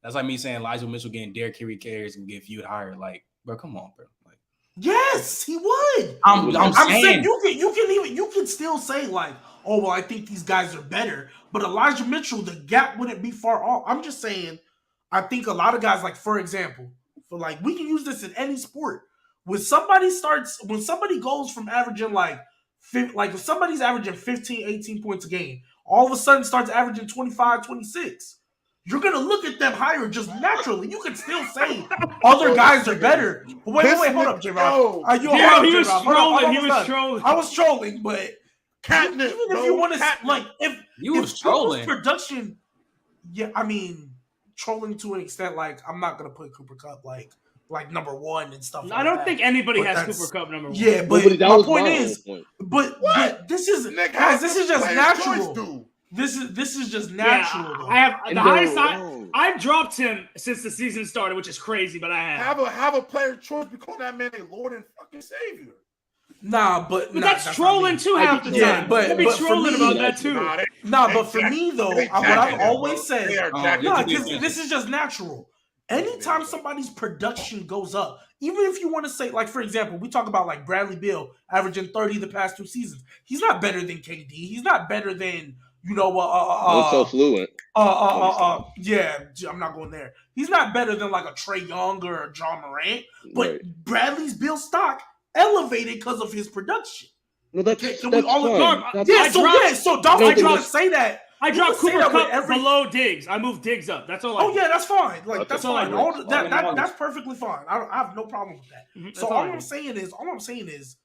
That's like me saying Elijah Mitchell getting Derrick Henry carries and get viewed higher. Like, bro, come on, bro. Like, Yes, he would. I'm saying you can still say like, oh well, I think these guys are better, but Elijah Mitchell, the gap wouldn't be far off. I'm just saying, I think a lot of guys, like for example, for like we can use this in any sport. When somebody goes from averaging like if somebody's averaging 15, 18 points a game, all of a sudden starts averaging 25, 26. You're gonna look at them higher just naturally. You can still say other guys are better. But wait, hold up, J-Rob. He was trolling. I was trolling, but catnip, even if you want to like if you was trolling production, yeah, I mean trolling to an extent. Like I'm not gonna put Cooper Kupp like number one and stuff. I don't think anybody has Cooper Kupp number one. Yeah, but my point is, but this is guys, this is just natural. This is just natural. Yeah, I have the highest. I've dropped him since the season started, which is crazy, but I have a player choice. We call that man a Lord and fucking Savior. Nah, but that's trolling too half the time. Yeah, but be trolling about that too. But for me though, what I've always said, because this is just natural. Anytime somebody's production goes up, even if you want to say, like for example, we talk about like Bradley Beal averaging 30 the past 2 seasons. He's not better than KD. He's not better than so fluent. Yeah, I'm not going there. He's not better than like a Trae Young or a John Morant, but Bradley's Bill stock elevated because of his production. No, that's fine. So don't say that. I dropped Cooper Kupp below Diggs. I moved Diggs up. That's all. Yeah, that's fine. Like that's fine. That's perfectly fine. I have no problem with that. Mm-hmm. So all I'm saying is,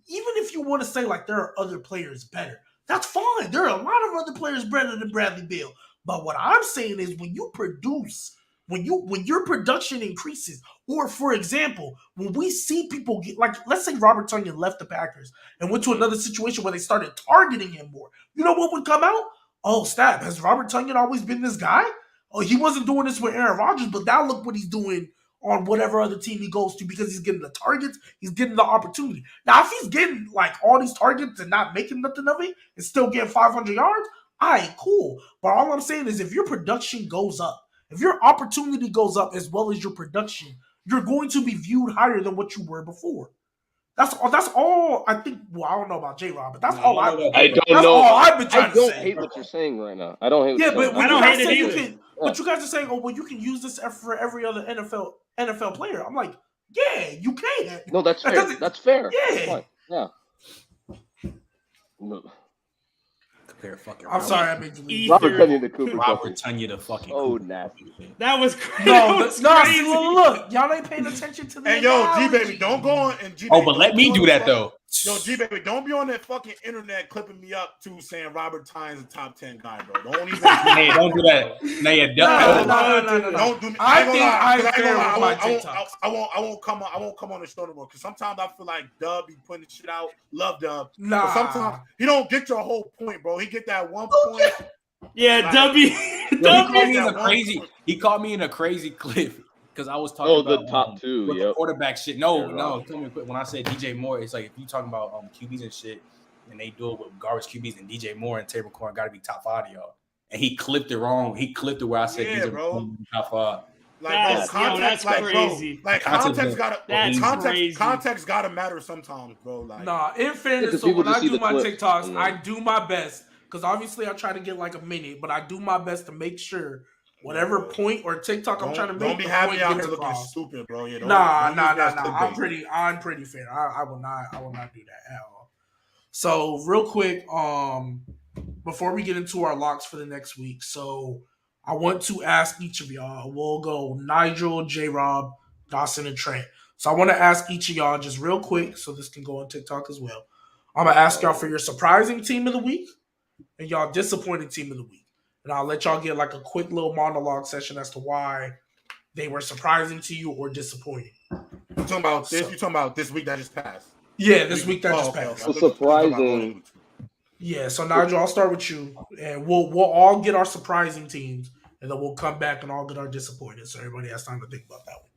even if you want to say like there are other players better, that's fine. There are a lot of other players better than Bradley Beal. But what I'm saying is when you produce, when your production increases, or for example, when we see people get like, let's say Robert Tonyan left the Packers and went to another situation where they started targeting him more. You know what would come out? Oh, snap. Has Robert Tonyan always been this guy? Oh, he wasn't doing this with Aaron Rodgers, but now look what he's doing on whatever other team he goes to because he's getting the targets, he's getting the opportunity. Now, if he's getting like all these targets and not making nothing of it and still getting 500 yards, all right, cool. But all I'm saying is if your production goes up, if your opportunity goes up as well as your production, you're going to be viewed higher than what you were before. That's all I think. Well, I don't know about J-Rob, but that's all I've been trying to say. I don't hate what you're saying right now. I don't hate what you're saying. I don't hate it either. But you guys are saying, oh, well, you can use this for every other NFL player. I'm like, yeah, you can. No, that's fair. That's fair. Yeah. Yeah. No. I'm sorry, I made you Robert Tonyan to Cooper. Robert Tonyan to fucking. Oh, nasty. That was crazy. Look, y'all ain't paying attention to the. Hey, yo, G-Baby, don't go on. And G-Baby, but let me do that though. Yo, G-Baby, don't be on that fucking internet clipping me up too, saying Robert Tonyan's a top 10 guy, bro. Don't even. Hey, don't do that. No. Don't do me. I won't come on the show no more because sometimes I feel like Dub be putting shit out. Love Dub. Nah. But sometimes he don't get your whole point, bro. He get that 1 point. Yeah, He caught me in a crazy clip. Because I was talking about the top two, the quarterback shit. No, tell me quick. When I said DJ Moore, it's like if you talking about QBs and shit, and they do it with garbage QBs, and DJ Moore and Terry McLaurin got to be top 5 of y'all. And he clipped it wrong. He clipped it where I said these are top 5. That's crazy. Context gotta matter sometimes, bro. Like, nah, in fairness, so when I do my TikToks, I do my best because obviously I try to get like a minute, but I do my best to make sure. Whatever point or TikTok I'm trying to make, don't be having out here looking stupid, bro. Yeah, nah. I'm pretty fair. I will not do that at all. So real quick, before we get into our locks for the next week, so I want to ask each of y'all. We'll go Nigel, J-Rob, Dawson, and Trent. So I want to ask each of y'all just real quick, so this can go on TikTok as well. I'm gonna ask y'all for your surprising team of the week and y'all disappointing team of the week. And I'll let y'all get like a quick little monologue session as to why they were surprising to you or disappointing. You talking about this? You talking about this week that just passed? Yeah, this week that just passed. So surprising. Yeah, so Nigel, I'll start with you, and we'll all get our surprising teams, and then we'll come back and all get our disappointed. So everybody has time to think about that one.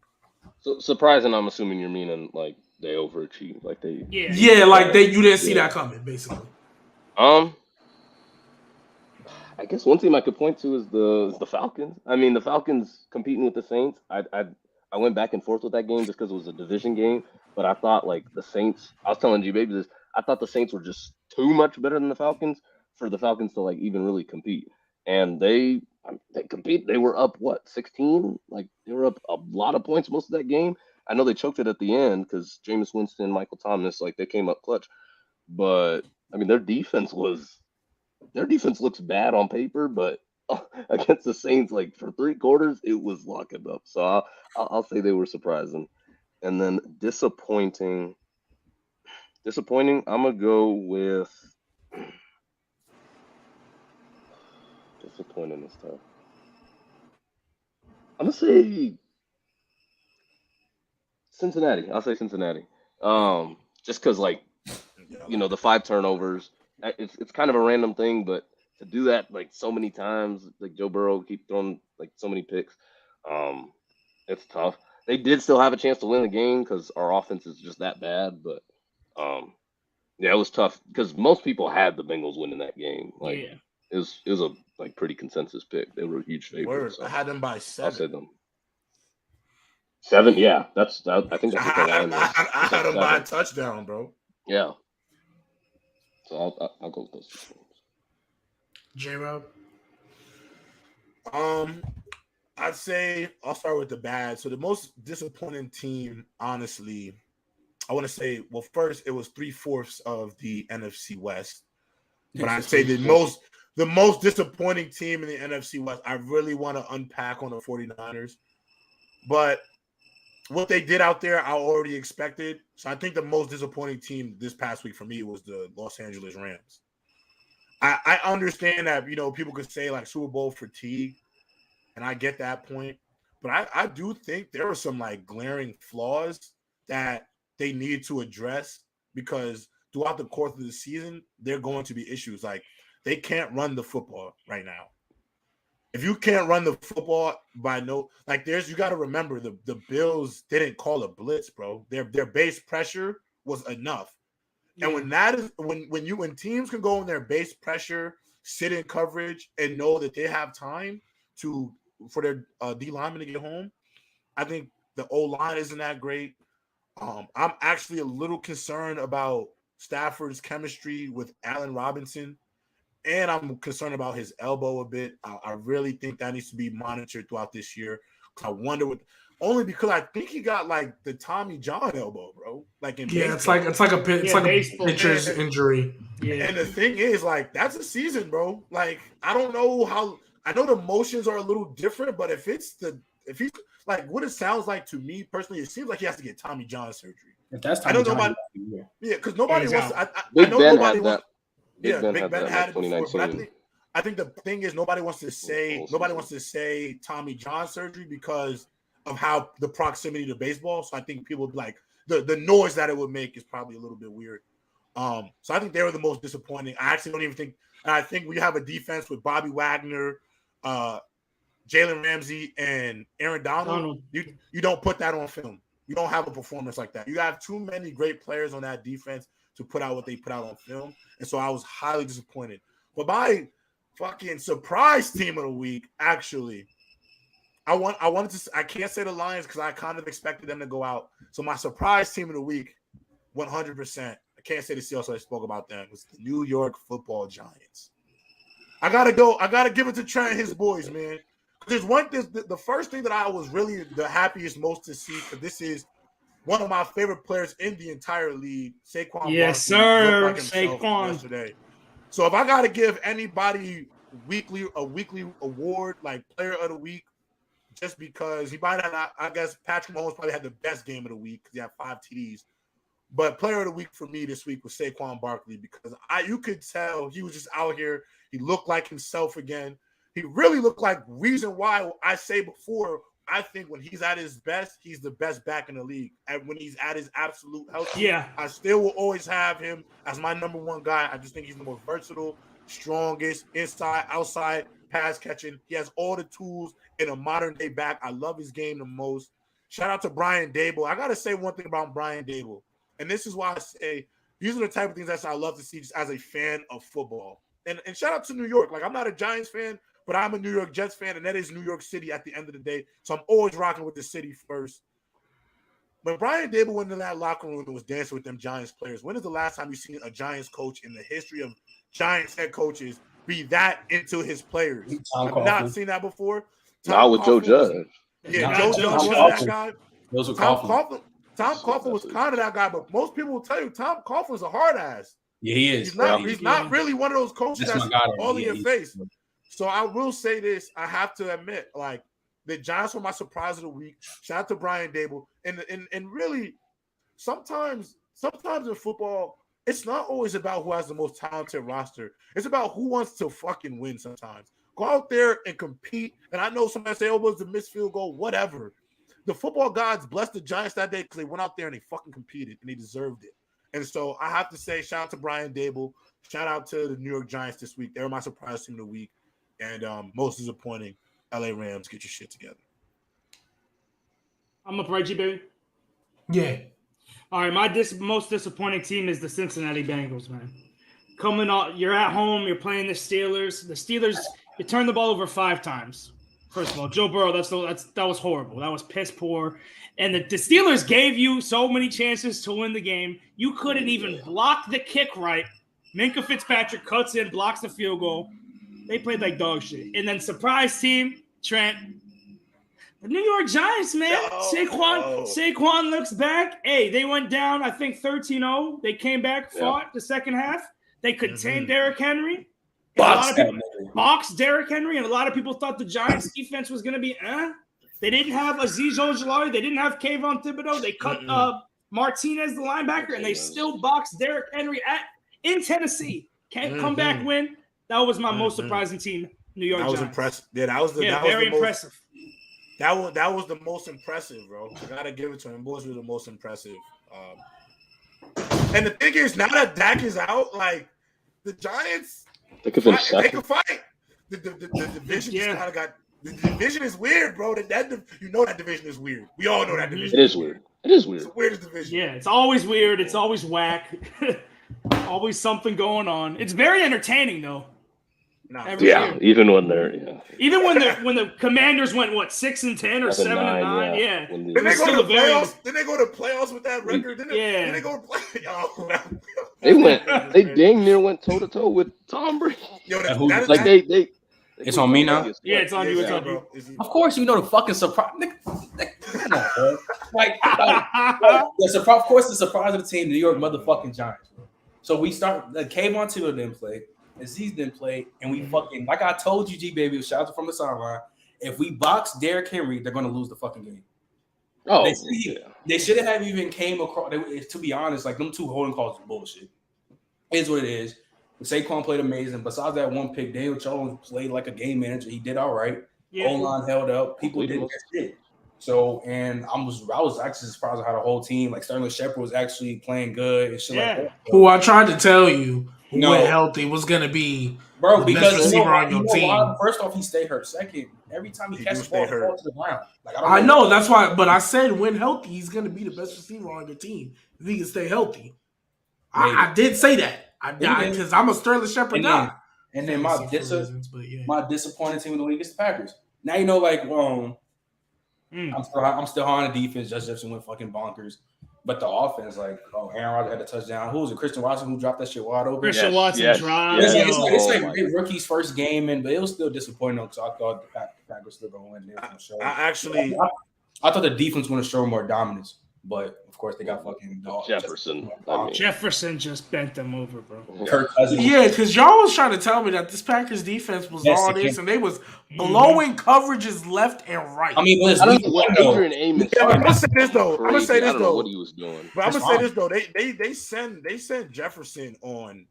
So surprising, I'm assuming you're meaning like they overachieved, like they. Yeah, like you didn't see that coming, basically. I guess one team I could point to is the Falcons. I mean, the Falcons competing with the Saints. I went back and forth with that game just because it was a division game. but I thought like the Saints. I was telling G Baby this. I thought the Saints were just too much better than the Falcons for the Falcons to like even really compete. And they compete. They were up what 16? Like they were up a lot of points most of that game. I know they choked it at the end because Jameis Winston, Michael Thomas, like they came up clutch. But I mean, their defense looks bad on paper, but against the Saints, like for 3 quarters, it was locking up. So I'll say they were surprising. And then disappointing. I'm gonna go with disappointing this time. I'm gonna say Cincinnati. I'll say Cincinnati. Just because like the 5 turnovers. It's kind of a random thing, but to do that like so many times, like Joe Burrow keep throwing like so many picks, it's tough. They did still have a chance to win the game because our offense is just that bad, but yeah, it was tough because most people had the Bengals winning that game. Like it was a like pretty consensus pick. They were a huge favorite. So I had them by 7. I'll say them. 7, yeah. I think that's what the line was. I had them by a touchdown, bro. Yeah. So I'll go with those 2 teams. J-Rob? I'd say I'll start with the bad. So the most disappointing team, honestly, I want to say, well, first it was 3/4 of the NFC West. But I'd say the most disappointing team in the NFC West, I really want to unpack on the 49ers. But what they did out there, I already expected. So I think the most disappointing team this past week for me was the Los Angeles Rams. I understand that, people could say like Super Bowl fatigue, and I get that point. But I do think there were some like glaring flaws that they need to address because throughout the course of the season, there are going to be issues. Like they can't run the football right now. If you can't run the football you got to remember the Bills didn't call a blitz, bro. Their base pressure was enough. And when teams can go in their base pressure, sit in coverage, and know that they have time for their D lineman to get home, I think the O line isn't that great. I'm actually a little concerned about Stafford's chemistry with Allen Robinson, and I'm concerned about his elbow a bit. I really think that needs to be monitored throughout this year. I wonder only because I think he got like the Tommy John elbow, bro. Like in baseball. it's like a pitcher's injury. Yeah. And the thing is, like, that's a season, bro. Like, I don't know how. I know the motions are a little different, but if he's like what it sounds like to me personally, it seems like he has to get Tommy John surgery. If that's Tommy John, because nobody wants. I know Ben nobody had wants. Big Ben Big Ben had it before, but I think the thing is nobody wants to say Tommy John surgery because of how the proximity to baseball. So I think people like the noise that it would make is probably a little bit weird. So I think they were the most disappointing. I actually don't even think. And I think we have a defense with Bobby Wagner, Jalen Ramsey, and Aaron Donald. You don't put that on film. You don't have a performance like that. You have too many great players on that defense to put out what they put out on film. And so I was highly disappointed. But my fucking surprise team of the week, actually, I can't say the Lions because I kind of expected them to go out. So my surprise team of the week, 100%. I can't say the Seahawks, so I spoke about them. It was the New York Football Giants. I gotta give it to Trent and his boys, man. There's the first thing that I was really the happiest most to see, because this is one of my favorite players in the entire league, Saquon. Yes, Barkley, sir. Saquon. Yesterday. So if I got to give anybody a weekly award, like player of the week, just because he might have, I guess Patrick Mahomes probably had the best game of the week because he had 5 TDs. But player of the week for me this week was Saquon Barkley, because you could tell he was just out here. He looked like himself again. He really looked like reason why I say before, I think when he's at his best, he's the best back in the league. And when he's at his absolute health, I still will always have him as my number one guy. I just think he's the most versatile, strongest, inside, outside, pass catching. He has all the tools in a modern day back. I love his game the most. Shout out to Brian Dable. I got to say one thing about Brian Dable, and this is why I say these are the type of things that I love to see just as a fan of football. And shout out to New York. Like, I'm not a Giants fan, but I'm a New York Jets fan, and that is New York City at the end of the day. So I'm always rocking with the city first. when Brian Dable went into that locker room and was dancing with them Giants players, when is the last time you seen a Giants coach in the history of Giants head coaches be that into his players? I've not seen that before. Not with Joe Judge. Joe Judge was that guy. Those were Tom Coughlin was kind of that guy, but most people will tell you Tom Coughlin's a hard ass. Yeah, he is. He's not really one of those coaches that's all in your face. So I will say this. I have to admit, like, the Giants were my surprise of the week. Shout out to Brian Dable. And really, sometimes in football, it's not always about who has the most talented roster. It's about who wants to fucking win sometimes. Go out there and compete. And I know somebody say, oh, it was a missed field goal, whatever. The football gods blessed the Giants that day because they went out there and they fucking competed and they deserved it. And so I have to say, shout out to Brian Dable. Shout out to the New York Giants this week. They were my surprise team of the week. And most disappointing, LA Rams, get your shit together. I'm up, right, G-Baby? Yeah. All right, my most disappointing team is the Cincinnati Bengals, man. Coming on, you're at home, you're playing the Steelers. The Steelers, you turned the ball over 5 times. First of all, Joe Burrow, that was horrible. That was piss poor. And the Steelers gave you so many chances to win the game. You couldn't even block the kick right. Minkah Fitzpatrick cuts in, blocks the field goal. They played like dog shit. And then surprise team, Trent. The New York Giants, man. Saquon looks back. Hey, they went down, I think, 13-0. They came back, fought the second half. They contained Derrick Henry. Boxed Derrick Henry, and a lot of people thought the Giants defense was going to be They didn't have Azeez Ojulari. They didn't have Kayvon Thibodeau. They cut Martinez, the linebacker, and they still boxed Derrick Henry in Tennessee. Can't come back, win. That was my most surprising team, New York Giants. That was impressive. Yeah, that was very impressive. That was the most impressive, bro. I gotta give it to him. Boys were the most impressive. And the thing is, now that Dak is out, like the Giants, they can fight. The division just kind of got. The division is weird, bro. You know that division is weird. We all know that division. It is weird. It's the weirdest division. Yeah, it's always weird. It's always whack. Always something going on. It's very entertaining though. Year. Even when even when the Commanders went 6-10 or 7-9, yeah. Then they go to the playoffs. Then they go to playoffs with that record. Then they go to play. They dang near went toe to toe with Tom Brady. They. It's on me now. Yeah, it's on you. It's on you. Of course, you know the fucking surprise. Come on, bro. Of course, the surprise of the team, New York motherfucking Giants. Bro. So we start. Kayvon Thibodeau didn't play. Aziz didn't play, and we fucking, like I told you, G-Baby, shout out from the sideline. If we box Derrick Henry, they're going to lose the fucking game. Oh, they shouldn't have even came across. To be honest, like them 2 holding calls is bullshit. Is what it is. Saquon played amazing. Besides that one pick, Daniel Jones played like a game manager. He did all right. Yeah. O-line held up. People didn't get shit. So, and I was actually surprised at how the whole team, like Sterling Shepard, was actually playing good and shit like that. Who I tried to tell you. When healthy was gonna be the best receiver on your team. First off, he stayed hurt. Second, every time he catches the ball, he falls to the ground. Like, I know that's why, but I said when healthy, he's gonna be the best receiver on your team if he can stay healthy. I did say that. Because I'm a Sterling Shepard guy. And then my disappointing team of the week is the Packers. Now you know, like, I'm still on the defense. Justin Jefferson went fucking bonkers. But the offense, like, Aaron Rodgers had a touchdown. Who was it? Christian Watson who dropped that shit wide open? Christian Watson dropped. It's like rookie's first game, but it was still disappointing because I thought the Packers were still going to win. I thought the defense was going to show more dominance, but of course they got fucking Jefferson. Jefferson just bent them over, bro. Kirk Cousins. Yeah, because y'all was trying to tell me that this Packers defense was all this, and they was blowing coverages left and right. I mean, I don't know what Adrian Amos. I'm gonna say this though. I don't know what he was doing. But I'm gonna say this though. They send Jefferson on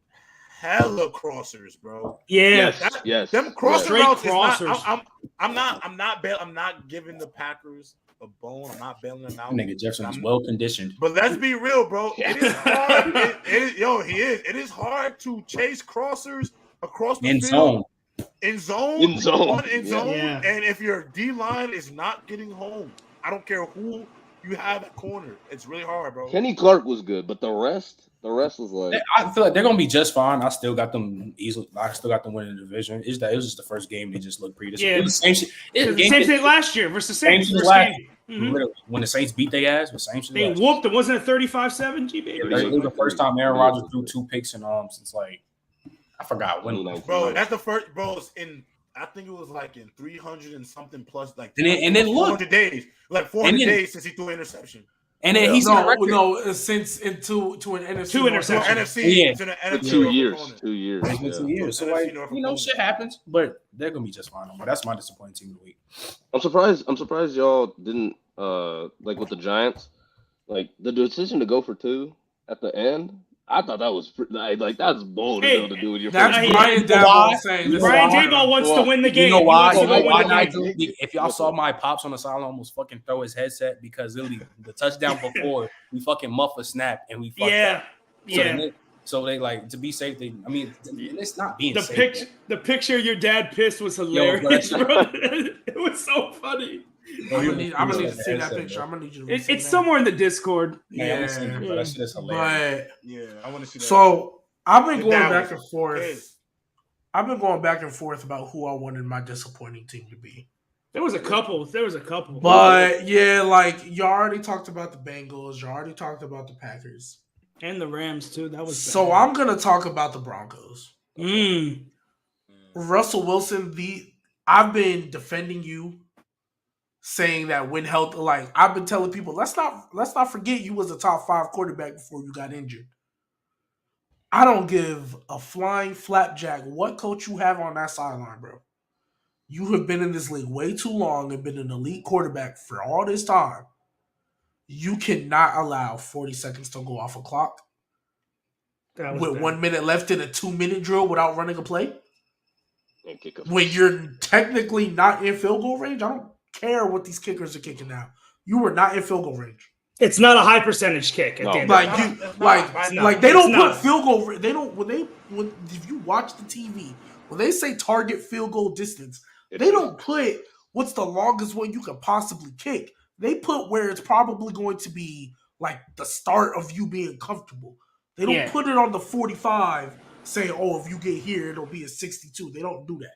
hella crossers, bro. Yes. Them crosser routes. I'm not giving the Packers a bone. I'm not bailing them out. Nigga Jefferson is well conditioned. But let's be real, bro. It is hard. He is. It is hard to chase crossers across the field. In zone. Yeah. And if your D line is not getting home, I don't care who you have at corner. It's really hard, bro. Kenny Clark was good, but the rest was like. I feel like they're gonna be just fine. I still got them easily. I still got them winning the division. It was just the first game. They just looked pretty. Yeah, it was the same shit. It was the same thing last year versus the same last. Literally, when the Saints beat their ass, the same shit. They whooped them. Wasn't it 35-7, G baby? It was the first time Aaron Rodgers threw 2 picks in since like I forgot when. Bro, that's the first. Bro, it's in. I think it was like in 300 and something plus, like and then look, 400 days, like 400 days since he threw an interception. And then he's since into to an NFC. 2 interceptions. NFC, to the NFC 2 years. 2 years. It's been 2 years. So like, shit happens, but they're gonna be just fine. But that's my disappointing team of the week. I'm surprised y'all didn't like with the Giants, like the decision to go for 2 at the end. I thought that was like that's bold to do with your. That's Brian Daboll saying. Brian Daboll wants to win the game. You know why? Why if y'all saw my pops on the sideline almost fucking throw his headset because literally the touchdown before we fucking muff a snap and we fucked up. So they like to be safe. It's not being safe. The picture of your dad pissed was hilarious, bro. It was so funny. I'm gonna need to see that picture. I'm gonna need you to it's somewhere in the Discord. Yeah, that shit is hilarious. But I want to see that. So I've been going back and forth. I've been going back and forth about who I wanted my disappointing team to be. There was a couple. But yeah, like you already talked about the Bengals. You already talked about the Packers and the Rams too. That was so bad. I'm gonna talk about the Broncos. Russell Wilson. I've been defending you. Saying that when health, like I've been telling people, let's not forget you was a top 5 quarterback before you got injured. I don't give a flying flapjack what coach you have on that sideline, bro. You have been in this league way too long and been an elite quarterback for all this time. You cannot allow 40 seconds to go off a clock with 1 minute left in a 2-minute drill without running a play. When you're technically not in field goal range, I don't care what these kickers are kicking now. You were not in field goal range. It's not a high percentage kick. At the end they don't put field goal. They don't if you watch the TV when they say target field goal distance, they don't put what's the longest one you could possibly kick. They put where it's probably going to be like the start of you being comfortable. They don't put it on the 45 saying, "Oh, if you get here, it'll be a 62." They don't do that.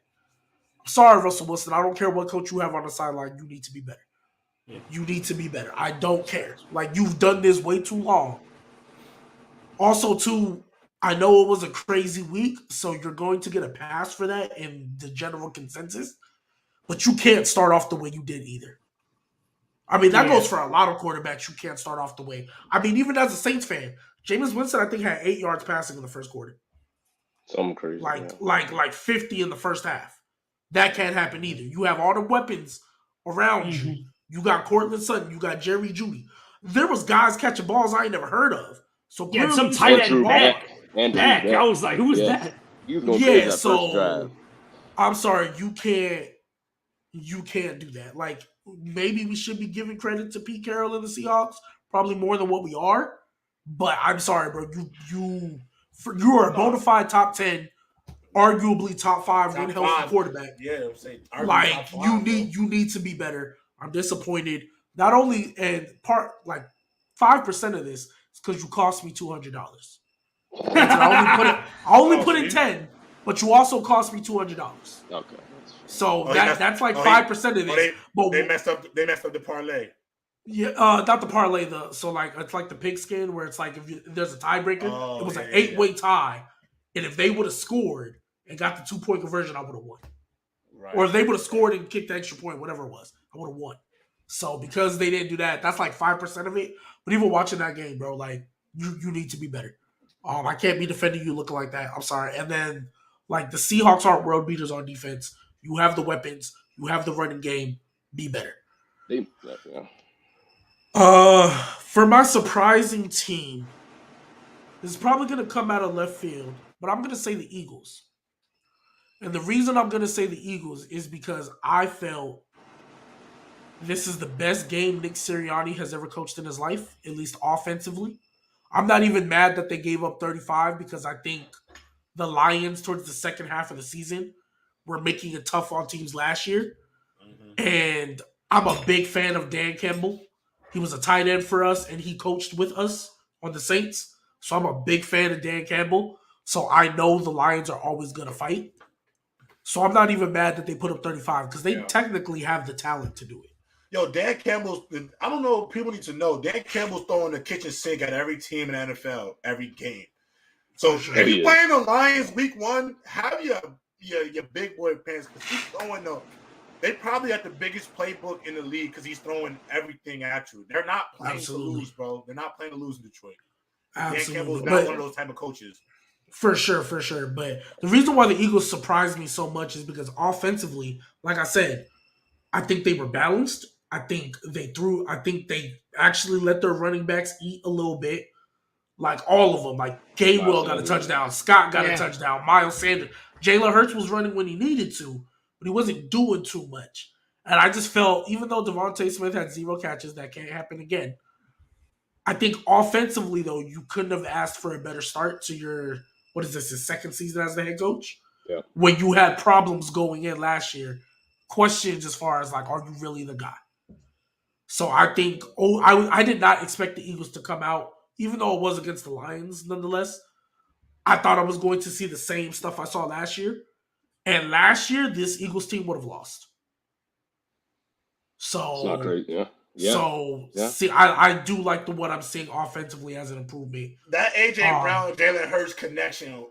Sorry, Russell Wilson. I don't care what coach you have on the sideline. You need to be better. Yeah. You need to be better. I don't care. Like, you've done this way too long. Also, too, I know it was a crazy week, so you're going to get a pass for that in the general consensus, but you can't start off the way you did either. I mean, that goes for a lot of quarterbacks. You can't start off the way. I mean, even as a Saints fan, Jameis Winston, I think, had 8 yards passing in the first quarter. Something crazy. Like 50 in the first half. That can't happen either. You have all the weapons around you. You got Cortland Sutton. You got Jerry Jeudy. There was guys catching balls I ain't never heard of. So some tight end back. I was like, who is that? So I'm sorry, you can't do that. Like maybe we should be giving credit to Pete Carroll and the Seahawks, probably more than what we are. But I'm sorry, bro. You are a bona fide top 10. Arguably top 5 win healthy quarterback. Yeah, I'm saying like you need to be better. I'm disappointed. Not only 5% of this is because you cost me $200. I only put in 10, but you also cost me $200. Okay. So that's like 5% of this. They messed up the parlay. Yeah, not the parlay. It's like the pigskin where it's like if there's a tiebreaker, it was an 8-way tie, and if they would have scored and got the 2-point conversion, I would have won. Right. Or if they would have scored and kicked the extra point, whatever it was, I would have won. So because they didn't do that, that's like 5% of it. But even watching that game, bro, like you need to be better. I can't be defending you looking like that. I'm sorry. And then like the Seahawks aren't world beaters on defense. You have the weapons. You have the running game. Be better. For my surprising team, this is probably going to come out of left field, but I'm going to say the Eagles. And the reason I'm going to say the Eagles is because I felt this is the best game Nick Sirianni has ever coached in his life, at least offensively. I'm not even mad that they gave up 35 because I think the Lions towards the second half of the season were making it tough on teams last year. Mm-hmm. And I'm a big fan of Dan Campbell. He was a tight end for us, and he coached with us on the Saints. So I'm a big fan of Dan Campbell. So I know the Lions are always going to fight. So I'm not even mad that they put up 35 because they technically have the talent to do it. Yo, Dan Campbell's. I don't know. People need to know. Dan Campbell's throwing the kitchen sink at every team in the NFL every game. So sure. if He you is. playing the Lions week 1, have your big boy pants because he's throwing the. They probably got the biggest playbook in the league because he's throwing everything at you. They're not playing Absolutely. to lose, bro. They're not playing to lose in Detroit. Dan Absolutely. Campbell's not But one of those type of coaches. for sure. But the reason why the Eagles surprised me so much is because offensively, like I said, I think they were balanced. I think they actually let their running backs eat a little bit. Like all of them. Like Gainwell got a touchdown. Scott got a touchdown. Miles Sanders. Jalen Hurts was running when he needed to, but he wasn't doing too much. And I just felt, even though Devontae Smith had 0 catches, that can't happen again. I think offensively, though, you couldn't have asked for a better start to your, what is this, his second season as the head coach? Yeah. When you had problems going in last year, questions as far as like, are you really the guy? So I think, I did not expect the Eagles to come out, even though it was against the Lions, nonetheless. I thought I was going to see the same stuff I saw last year. And last year, this Eagles team would have lost. So It's not great. Yeah. See, I do like what I'm seeing offensively as an improvement. That AJ Brown, Jalen Hurts connection.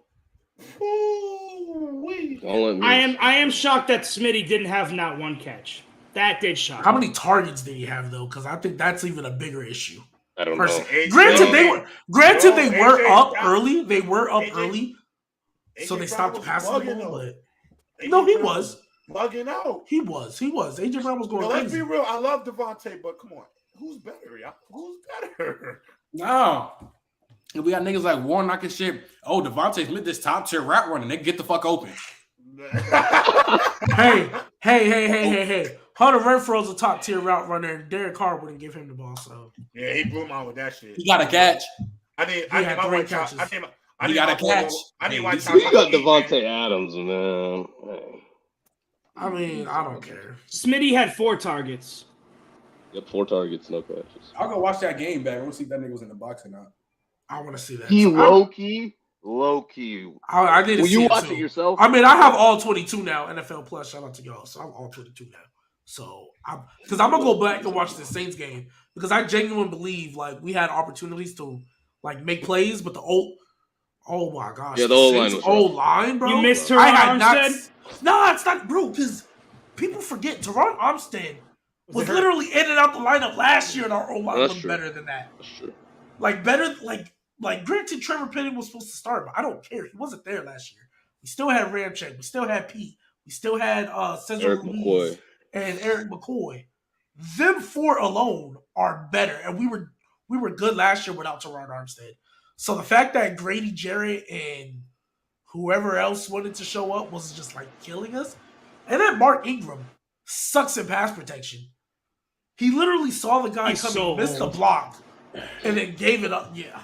I am shocked that Smitty didn't have not one catch. That did shock. How many targets did he have though? Because I think that's even a bigger issue. I don't know. Granted, they were up early. They were up early, so they stopped passing the ball. But no, he was bugging out. He was. AJ Brown was going crazy. Let's be real. I love Devontae, but come on, who's better, y'all? Who's better? No. We got niggas like Warnock and shit. Oh, Devontae Smith, this top tier route running. They get the fuck open. Hey. Hunter Renfro's a top tier route runner, and Derek Carr wouldn't give him the ball. So yeah, he blew him out with that shit. He got a catch. I need my catch. He got a catch. I got Devontae Adams, man. I mean, I don't care. Smitty had 4 targets. Yep, 4 targets, no catches. I'll go watch that game back. I want to see if that nigga was in the box or not. I want to see that. He low key. I didn't Will see you it watch too. it yourself? I mean, I have all 22 now. NFL Plus, shout out to y'all. So I'm all 22 now. So because I'm gonna go back and watch the Saints game because I genuinely believe like we had opportunities to like make plays, but oh my gosh, yeah, the O line, bro. You missed her. Armstead? No, it's not, bro. Because people forget Teron Armstead was literally in and out the lineup last year, and our O line was better than that. That's true. Like better, like granted, Trevor Penning was supposed to start, but I don't care. He wasn't there last year. We still had Ramczyk. We still had Pete. We still had Cesar Ruiz and Eric McCoy. Them 4 alone are better, and we were good last year without Teron Armstead. So the fact that Grady Jarrett and whoever else wanted to show up was just like killing us, and then Mark Ingram sucks in pass protection. He literally saw the guy coming, missed the block, and then gave it up. Yeah.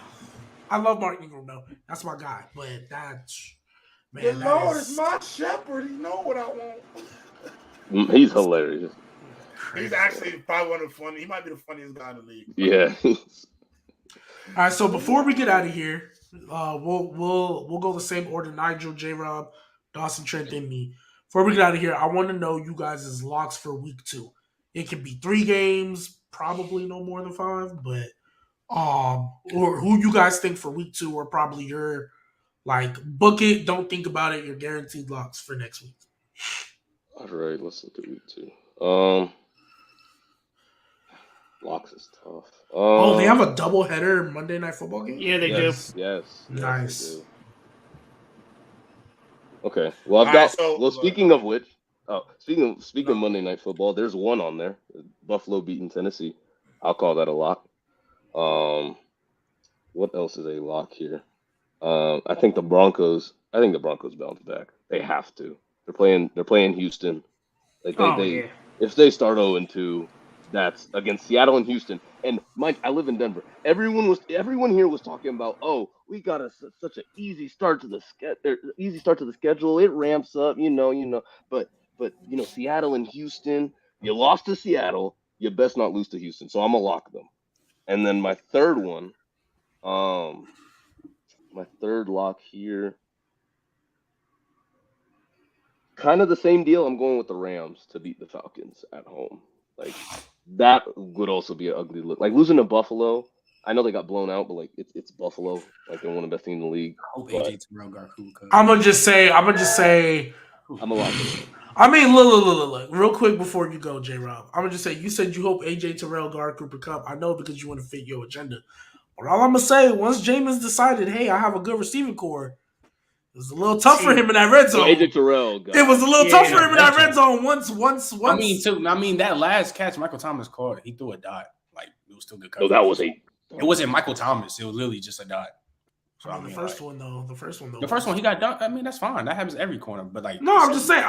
I love Mark Ingram, though. That's my guy. But that's... Man, the Lord is my shepherd. He know what I want. He's hilarious. He's actually probably one of the funny. He might be the funniest guy in the league. Yeah. All right, so before we get out of here, we'll go the same order. Nigel, J-Rob, Dawson, Trent, and me. Before we get out of here, I want to know you guys' locks for week 2. It can be 3 games, probably no more than 5, but or who you guys think for week 2 are probably your like book it, don't think about it, your guaranteed locks for next week. All right, let's look at week 2. Locks is tough. They have a doubleheader Monday Night Football game? Yeah, they do. Yes. Nice. Do. Okay. Well, I've got. Speaking of which, speaking of Monday Night Football, there's one on there. Buffalo beating Tennessee. I'll call that a lock. What else is a lock here? I think the Broncos bounce back. They have to. They're playing Houston. Like if they start 0-2, that's against Seattle and Houston. And Mike, I live in Denver. Everyone here was talking about, we got such an easy start to the schedule. It ramps up, But Seattle and Houston, you lost to Seattle. You best not lose to Houston. So I'm gonna lock them. And then my third one, my third lock here, kind of the same deal. I'm going with the Rams to beat the Falcons at home. Like that would also be an ugly look. Like losing to Buffalo. I know they got blown out, but like it's Buffalo. Like they're one of the best teams in the league. I hope But AJ Terrell got Cooper Cup. I'm gonna just say. I'm a lot for it. I mean, look, real quick before you go, J. Rob. I'm gonna just say you said you hope AJ Terrell guard Cooper Cup. I know because you want to fit your agenda. But all I'm gonna say, once Jameis decided, hey, I have a good receiving core, it was a little tough for him in that red So zone. AJ Terrell It was a little tough for him in that red zone. zone. I mean, that last catch Michael Thomas caught, he threw a dot. Like it was still good coverage. No, that was a. It wasn't Michael Thomas. It was literally just a dot. So I mean, the first one though. The first one he got dunked. I mean, that's fine. That happens every corner. But like, no, I'm just saying.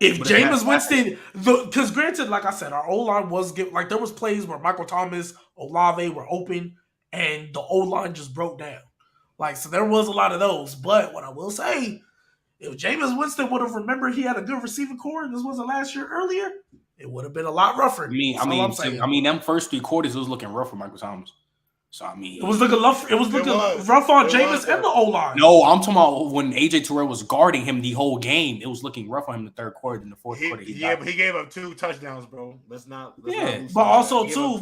If Jameis Winston, because granted, like I said, our O-line was like there was plays where Michael Thomas, Olave were open, and the O-line just broke down. Like so, there was a lot of those. But what I will say, if Jameis Winston would have remembered he had a good receiving core, and this wasn't last year earlier, it would have been a lot rougher. I mean, them first 3 quarters it was looking rough for Michael Thomas. So I mean, it was looking rough. It was looking rough on Jameis and the O-line. No, I'm talking about when AJ Terrell was guarding him the whole game. It was looking rough on him in the third quarter. In the fourth quarter, but he gave up 2 touchdowns, bro. Let's not but also too,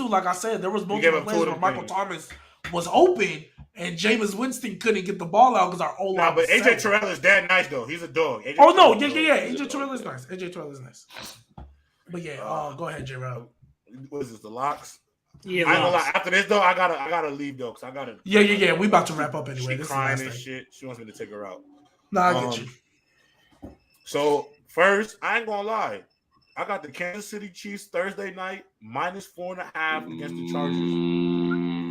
like I said, there was multiple plays where Michael Thomas was open and Jameis Winston couldn't get the ball out because our O-line. But AJ Terrell is that nice though. He's a dog. Yeah. AJ Terrell is nice. But yeah, go ahead, J-Rob. What is this? The locks. Yeah, I ain't gonna lie. After this though, I gotta leave though, cause I gotta. Yeah. We about to wrap up anyway. She crying and shit. She wants me to take her out. Nah, I get you. So first, I ain't gonna lie. I got the Kansas City Chiefs Thursday night -4.5 against the Chargers.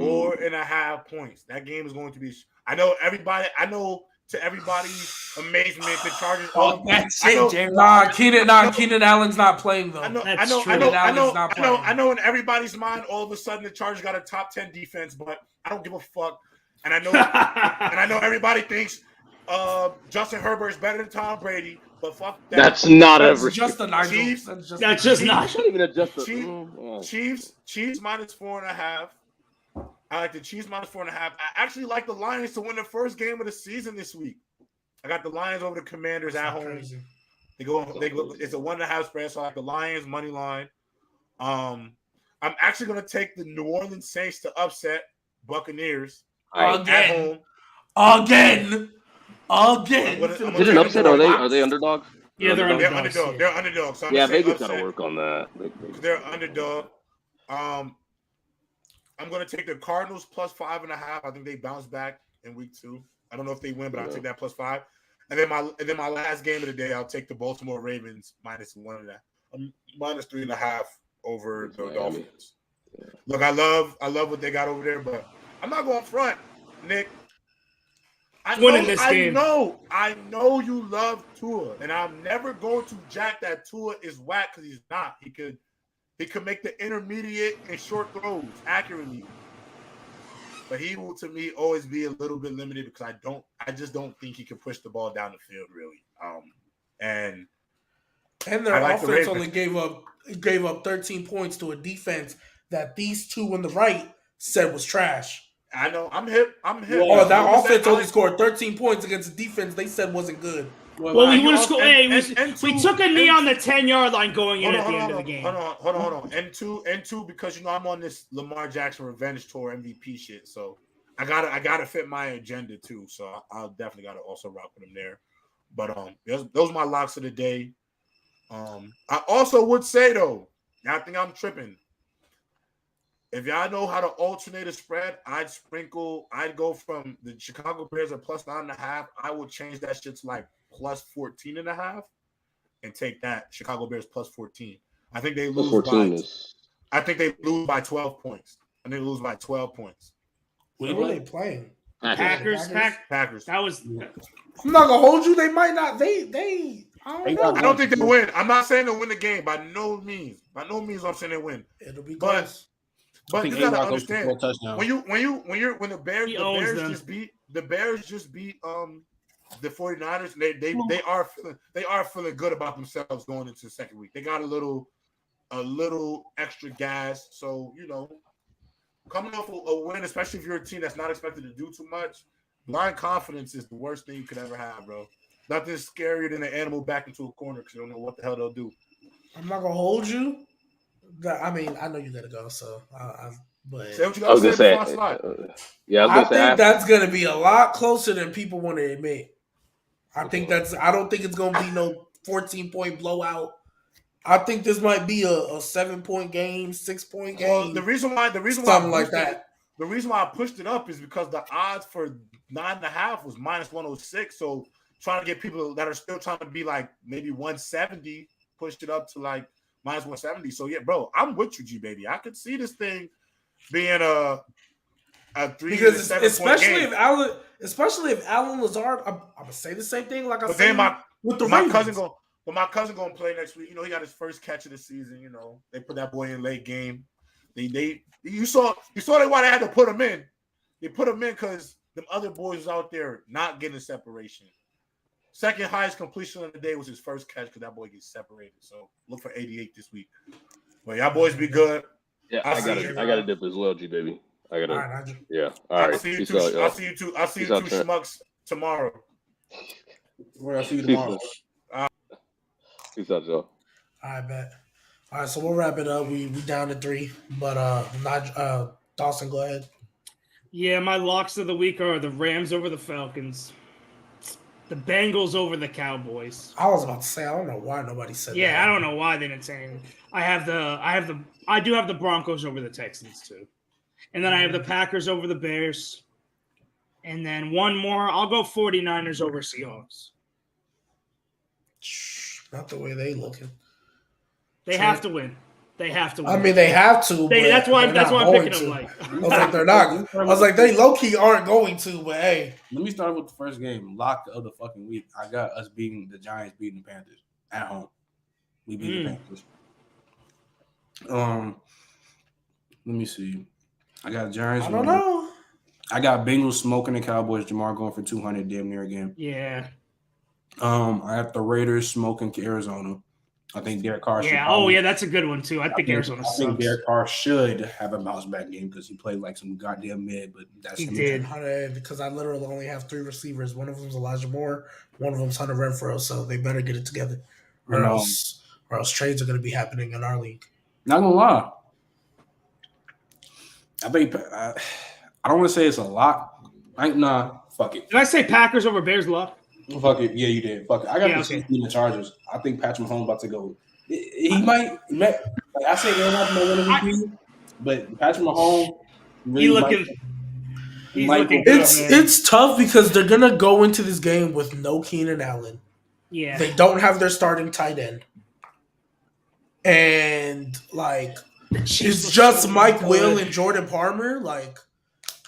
4.5 points. That game is going to be. I know to everybody's amazement, the Chargers. Keenan Allen's not playing though. I know. In everybody's mind, all of a sudden the Chargers got a top 10 defense, but I don't give a fuck. And I know, everybody thinks Justin Herbert is better than Tom Brady, but fuck that. That's not every. Just a Chiefs. That's just not. Not even adjust the Chiefs -4.5. I like the Chiefs -4.5. I actually like the Lions to win the first game of the season this week. I got the Lions over the Commanders at home. Crazy. They go. It's a 1.5 spread, so I like the Lions money line. I'm actually going to take the New Orleans Saints to upset Buccaneers again. Again. Is it an upset? Are they underdogs? Yeah, they're underdogs. They're underdogs. So Vegas got to work on that. They're underdog. I'm going to take the Cardinals +5.5. I think they bounce back in week 2. I don't know if they win, but I'll take that +5. And then my last game of the day, I'll take the Baltimore Ravens -1.5, -3.5 over the Dolphins. Yeah. Look, I love what they got over there, but I'm not going front, Nick. I know you love Tua, and I'm never going to jack that Tua is whack because he's not. He could make the intermediate and short throws accurately. But he will, to me, always be a little bit limited because I just don't think he can push the ball down the field really. And their offense only gave up 13 points to a defense that these two on the right said was trash. I know. I'm hip. Well, that offense only scored 13 points against a defense they said wasn't good. Well, we would have scored. We took a knee on the 10-yard line going in at the end of the game. Hold on. And two, because I'm on this Lamar Jackson revenge tour MVP shit, so I gotta fit my agenda too. So I'll definitely gotta also rock with him there. But those are my locks of the day. I also would say though, I think I'm tripping. If y'all know how to alternate a spread, I'd go from the Chicago Bears at +9.5. I would change that shit to like +14.5 and take that Chicago Bears +14. I think they lose by 12 points. And they lose by 12 points. What are they playing? Packers. That was. I'm not gonna hold you. They might not. They. I don't think they win. I'm not saying they'll win the game by no means. I'm saying they win. It'll be close. But you gotta understand when the Bears just beat the 49ers, they are feeling good about themselves going into the second week. They got a little extra gas. So, coming off a win, especially if you're a team that's not expected to do too much, blind confidence is the worst thing you could ever have, bro. Nothing's scarier than an animal back into a corner because you don't know what the hell they'll do. I'm not gonna hold you. I mean, I know you gotta go, so but Say what you I was gotta gonna say say, before I slide. yeah, I was I gonna say, think that's gonna be a lot closer than people want to admit. I Which think one? that's. I don't think it's gonna be no 14-point blowout. I think this might be a 7-point game, 6-point Well, game, the reason why I something like boosted that. the reason why I pushed it up is because the odds for 9.5 was -106. So trying to get people that are still trying to be like maybe 170, pushed it up to like -170. So yeah, bro, I'm with you, G baby. I could see this thing being a 3 to Because 7 point game. especially if Alan Lazard, I'm gonna say the same thing like I But say then with the my cousin Ravens. my cousin gonna play next week. You know, he got his first catch of the season. You know, they put that boy in late game. You saw why they had to put him in. They put him in because them other boys out there not getting separation. Second highest completion of the day was his first catch because that boy gets separated. So look for 88 this week. But y'all boys be good. Yeah, I got to dip as well, G baby. I gotta. All right, Yeah. All right. I'll see you Peace two. out, y'all. I'll see you two. I'll see you Peace two out, Trent. schmucks tomorrow. I'll see you tomorrow. Peace out, y'all. I bet. All right, so we'll wrap it up. We down to 3, but not Dawson. Go ahead. Yeah, my locks of the week are the Rams over the Falcons, the Bengals over the Cowboys. I was about to say I don't know why nobody said that. Yeah, I don't know why they didn't say anything. I do have the Broncos over the Texans too, and then I have the Packers over the Bears, and then one more. I'll go 49ers over Seahawks. Not the way they looking. They have to win. They have to win. I mean, they have to. That's why I'm picking them. Like I was like, they're not. I was like, they low key aren't going to. But hey, let me start with the first game. Lock of the fucking week. I got us beating the Giants, beating the Panthers at home. We beat the Panthers. Let me see. I got Giants. I don't know. I got Bengals smoking the Cowboys. Jamar going for 200 damn near again. Yeah. I have the Raiders smoking Arizona. I think Derek Carr. Yeah. Oh, yeah, that's a good one too. I think Arizona sucks. I think Derek Carr should have a bounce back game because he played like some goddamn mid, but that's he did. Because I literally only have 3 receivers. One of them's Elijah Moore. One of them's Hunter Renfrow. So they better get it together, or else trades are going to be happening in our league. Not gonna lie. I think I don't want to say it's a lot. Fuck it. Did I say Packers over Bears lock? Fuck it. Yeah, you did. Fuck it. I got the Chiefs beating the Chargers. I think Patrick Mahomes about to go. He might. Like I say, Aaron Rodgers might win MVP, but Patrick Mahomes. Really He's looking. It's tough because they're gonna go into this game with no Keenan Allen. Yeah. They don't have their starting tight end, and like it's just Mike Will and Jordan Palmer. Like,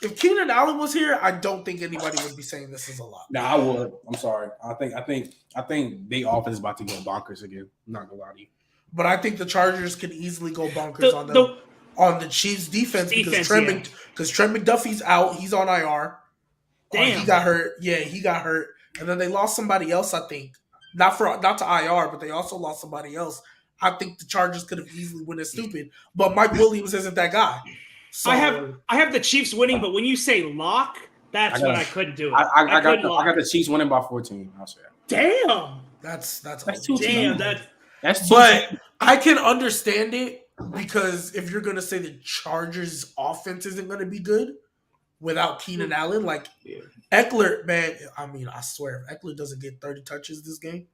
if Keenan Allen was here, I don't think anybody would be saying this is a lot. No, I would. I'm sorry. I think they offense is about to go bonkers again. I'm not gonna lie to you. But I think the Chargers can easily go bonkers on the Chiefs defense because Trent McDuffie's out. He's on IR. Damn. He got hurt. Yeah, he got hurt. And then they lost somebody else, I think. Not to IR, but they also lost somebody else. I think the Chargers could have easily won it stupid. But Mike Williams isn't that guy. So, I have the Chiefs winning, but when you say lock, that's when I couldn't do it. I got the Chiefs winning by 14. I'll say that. Damn. That's too damn. That's but I can understand it because if you're gonna say the Chargers offense isn't gonna be good without Keenan Allen, like Eckler, man, I mean, I swear, if Eckler doesn't get 30 touches this game,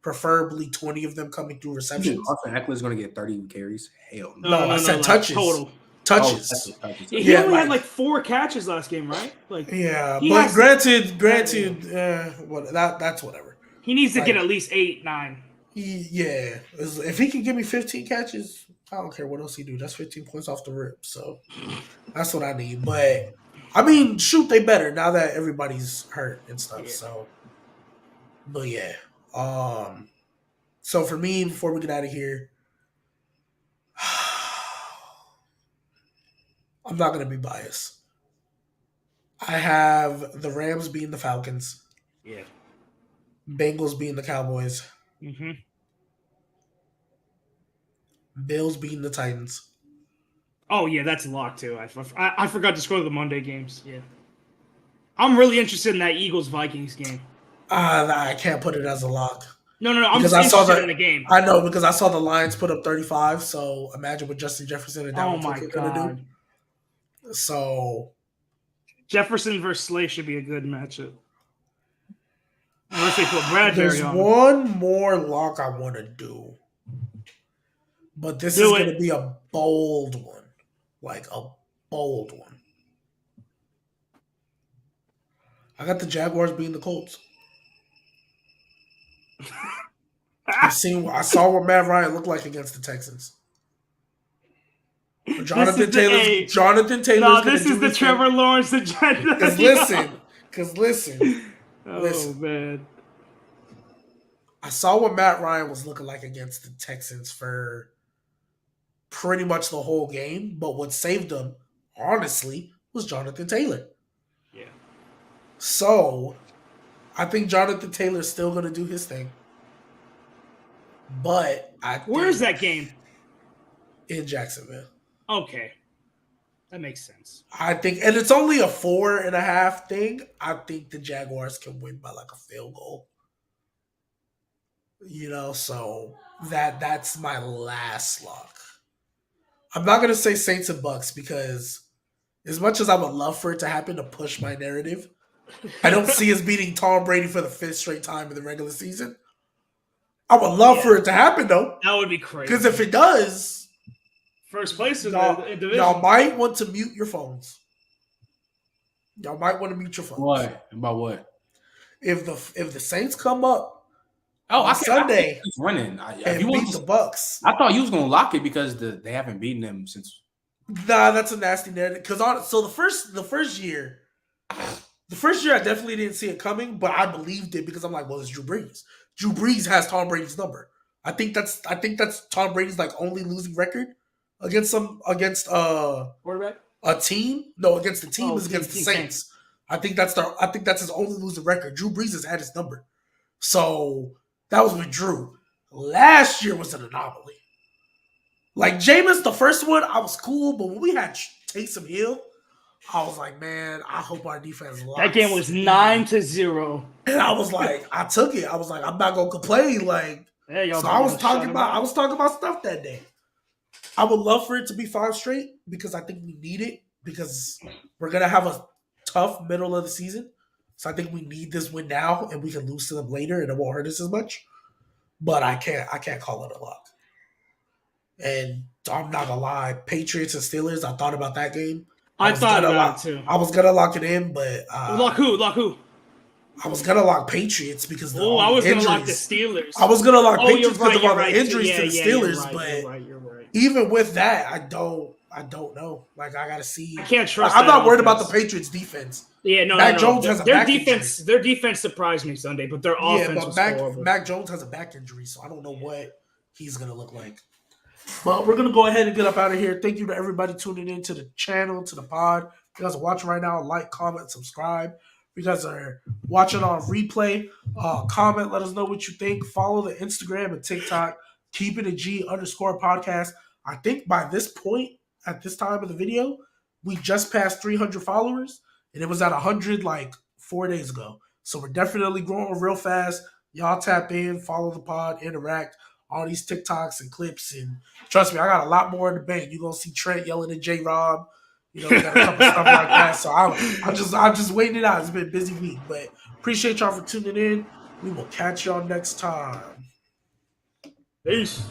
preferably 20 of them coming through receptions. Eckler's gonna get 30 carries. Hell no. I said touches. Total. Touches. He only had like 4 catches last game, right? Like, yeah, but granted, that's whatever. He needs to get at least 8, 9. Yeah, if he can give me 15 catches, I don't care what else he do. That's 15 points off the rip. So that's what I need. But I mean, shoot, they better now that everybody's hurt and stuff. Yeah. So, but yeah. So for me, before we get out of here, I'm not gonna be biased. I have the Rams beating the Falcons. Yeah. Bengals beating the Cowboys. Mm-hmm. Bills beating the Titans. Oh, yeah, that's a lock, too. I forgot to scroll the Monday games. Yeah. I'm really interested in that Eagles-Vikings game. I can't put it as a lock. No. I'm Because just I saw interested in the game. I know because I saw the Lions put up 35. So imagine what Justin Jefferson and Oh Dalvin my Cook are gonna god. do. So Jefferson versus Slay should be a good matchup. Unless they put Bradbury there's on. one more lock I want to do, but this is going to be a bold one, like a bold one. I got the Jaguars beating the Colts. I saw what Matt Ryan looked like against the Texans. Jonathan Taylor's going to do this is the Trevor Lawrence agenda. Because listen. Man. I saw what Matt Ryan was looking like against the Texans for pretty much the whole game, but what saved him, honestly, was Jonathan Taylor. Yeah. So, I think Jonathan Taylor's still going to do his thing. But where's that game? In Jacksonville. Okay. That makes sense. I think, and it's only a 4.5 thing. I think the Jaguars can win by like a field goal. So that's my last lock. I'm not gonna say Saints and Bucks because as much as I would love for it to happen to push my narrative, I don't see us beating Tom Brady for the 5th straight time in the regular season. I would love for it to happen though. That would be crazy. Because if it does, first place in the division. Y'all might want to mute your phones. Y'all might want to mute your phones. What? About what? If the Saints come up Sunday running and beat the Bucks. I thought you was gonna lock it because they haven't beaten them since. Nah, that's a nasty narrative. So the first year I definitely didn't see it coming, but I believed it because I'm like, well, it's Drew Brees. Drew Brees has Tom Brady's number. I think that's Tom Brady's like only losing record against quarterback. A team. No, against the team is against the Saints. I think that's his only losing record. Drew Brees has had his number. So that was with Drew. Last year was an anomaly. Like Jameis, the first one, I was cool, but when we had Taysom Hill, I was like, man, I hope our defense locks. That game was 9-0. And I was like, I took it. I was like, I'm not gonna complain. Like, so I was talking about stuff that day. I would love for it to be 5 straight because I think we need it because we're gonna have a tough middle of the season. So I think we need this win now, and we can lose to them later, and it won't hurt us as much. But I can't call it a lock. And I'm not gonna lie, Patriots and Steelers. I thought about that game. I thought about it too. I was gonna lock it in, but lock who? I was gonna lock Patriots because I was gonna lock the Steelers. I was gonna lock Patriots because of all the injuries to the Steelers. You're right. Even with that, I don't know. Like I gotta see. I can't trust. I'm not worried about the Patriots defense. Yeah, no. Jones has a back injury. Their defense surprised me Sunday, but their offense was horrible. Mac Jones has a back injury, so I don't know what he's gonna look like. But we're gonna go ahead and get up out of here. Thank you to everybody tuning in to the channel, to the pod. If you guys are watching right now, like, comment, subscribe. If you guys are watching on replay, comment, let us know what you think. Follow the Instagram and TikTok, Keep It a G _podcast. I think by this point, at this time of the video, we just passed 300 followers, and it was at 100 like 4 days ago. So we're definitely growing real fast. Y'all tap in, follow the pod, interact, all these TikToks and clips. And trust me, I got a lot more in the bank. You're going to see Trent yelling at J-Rob. We got a couple stuff like that. So I'm just waiting it out. It's been a busy week. But appreciate y'all for tuning in. We will catch y'all next time. Peace.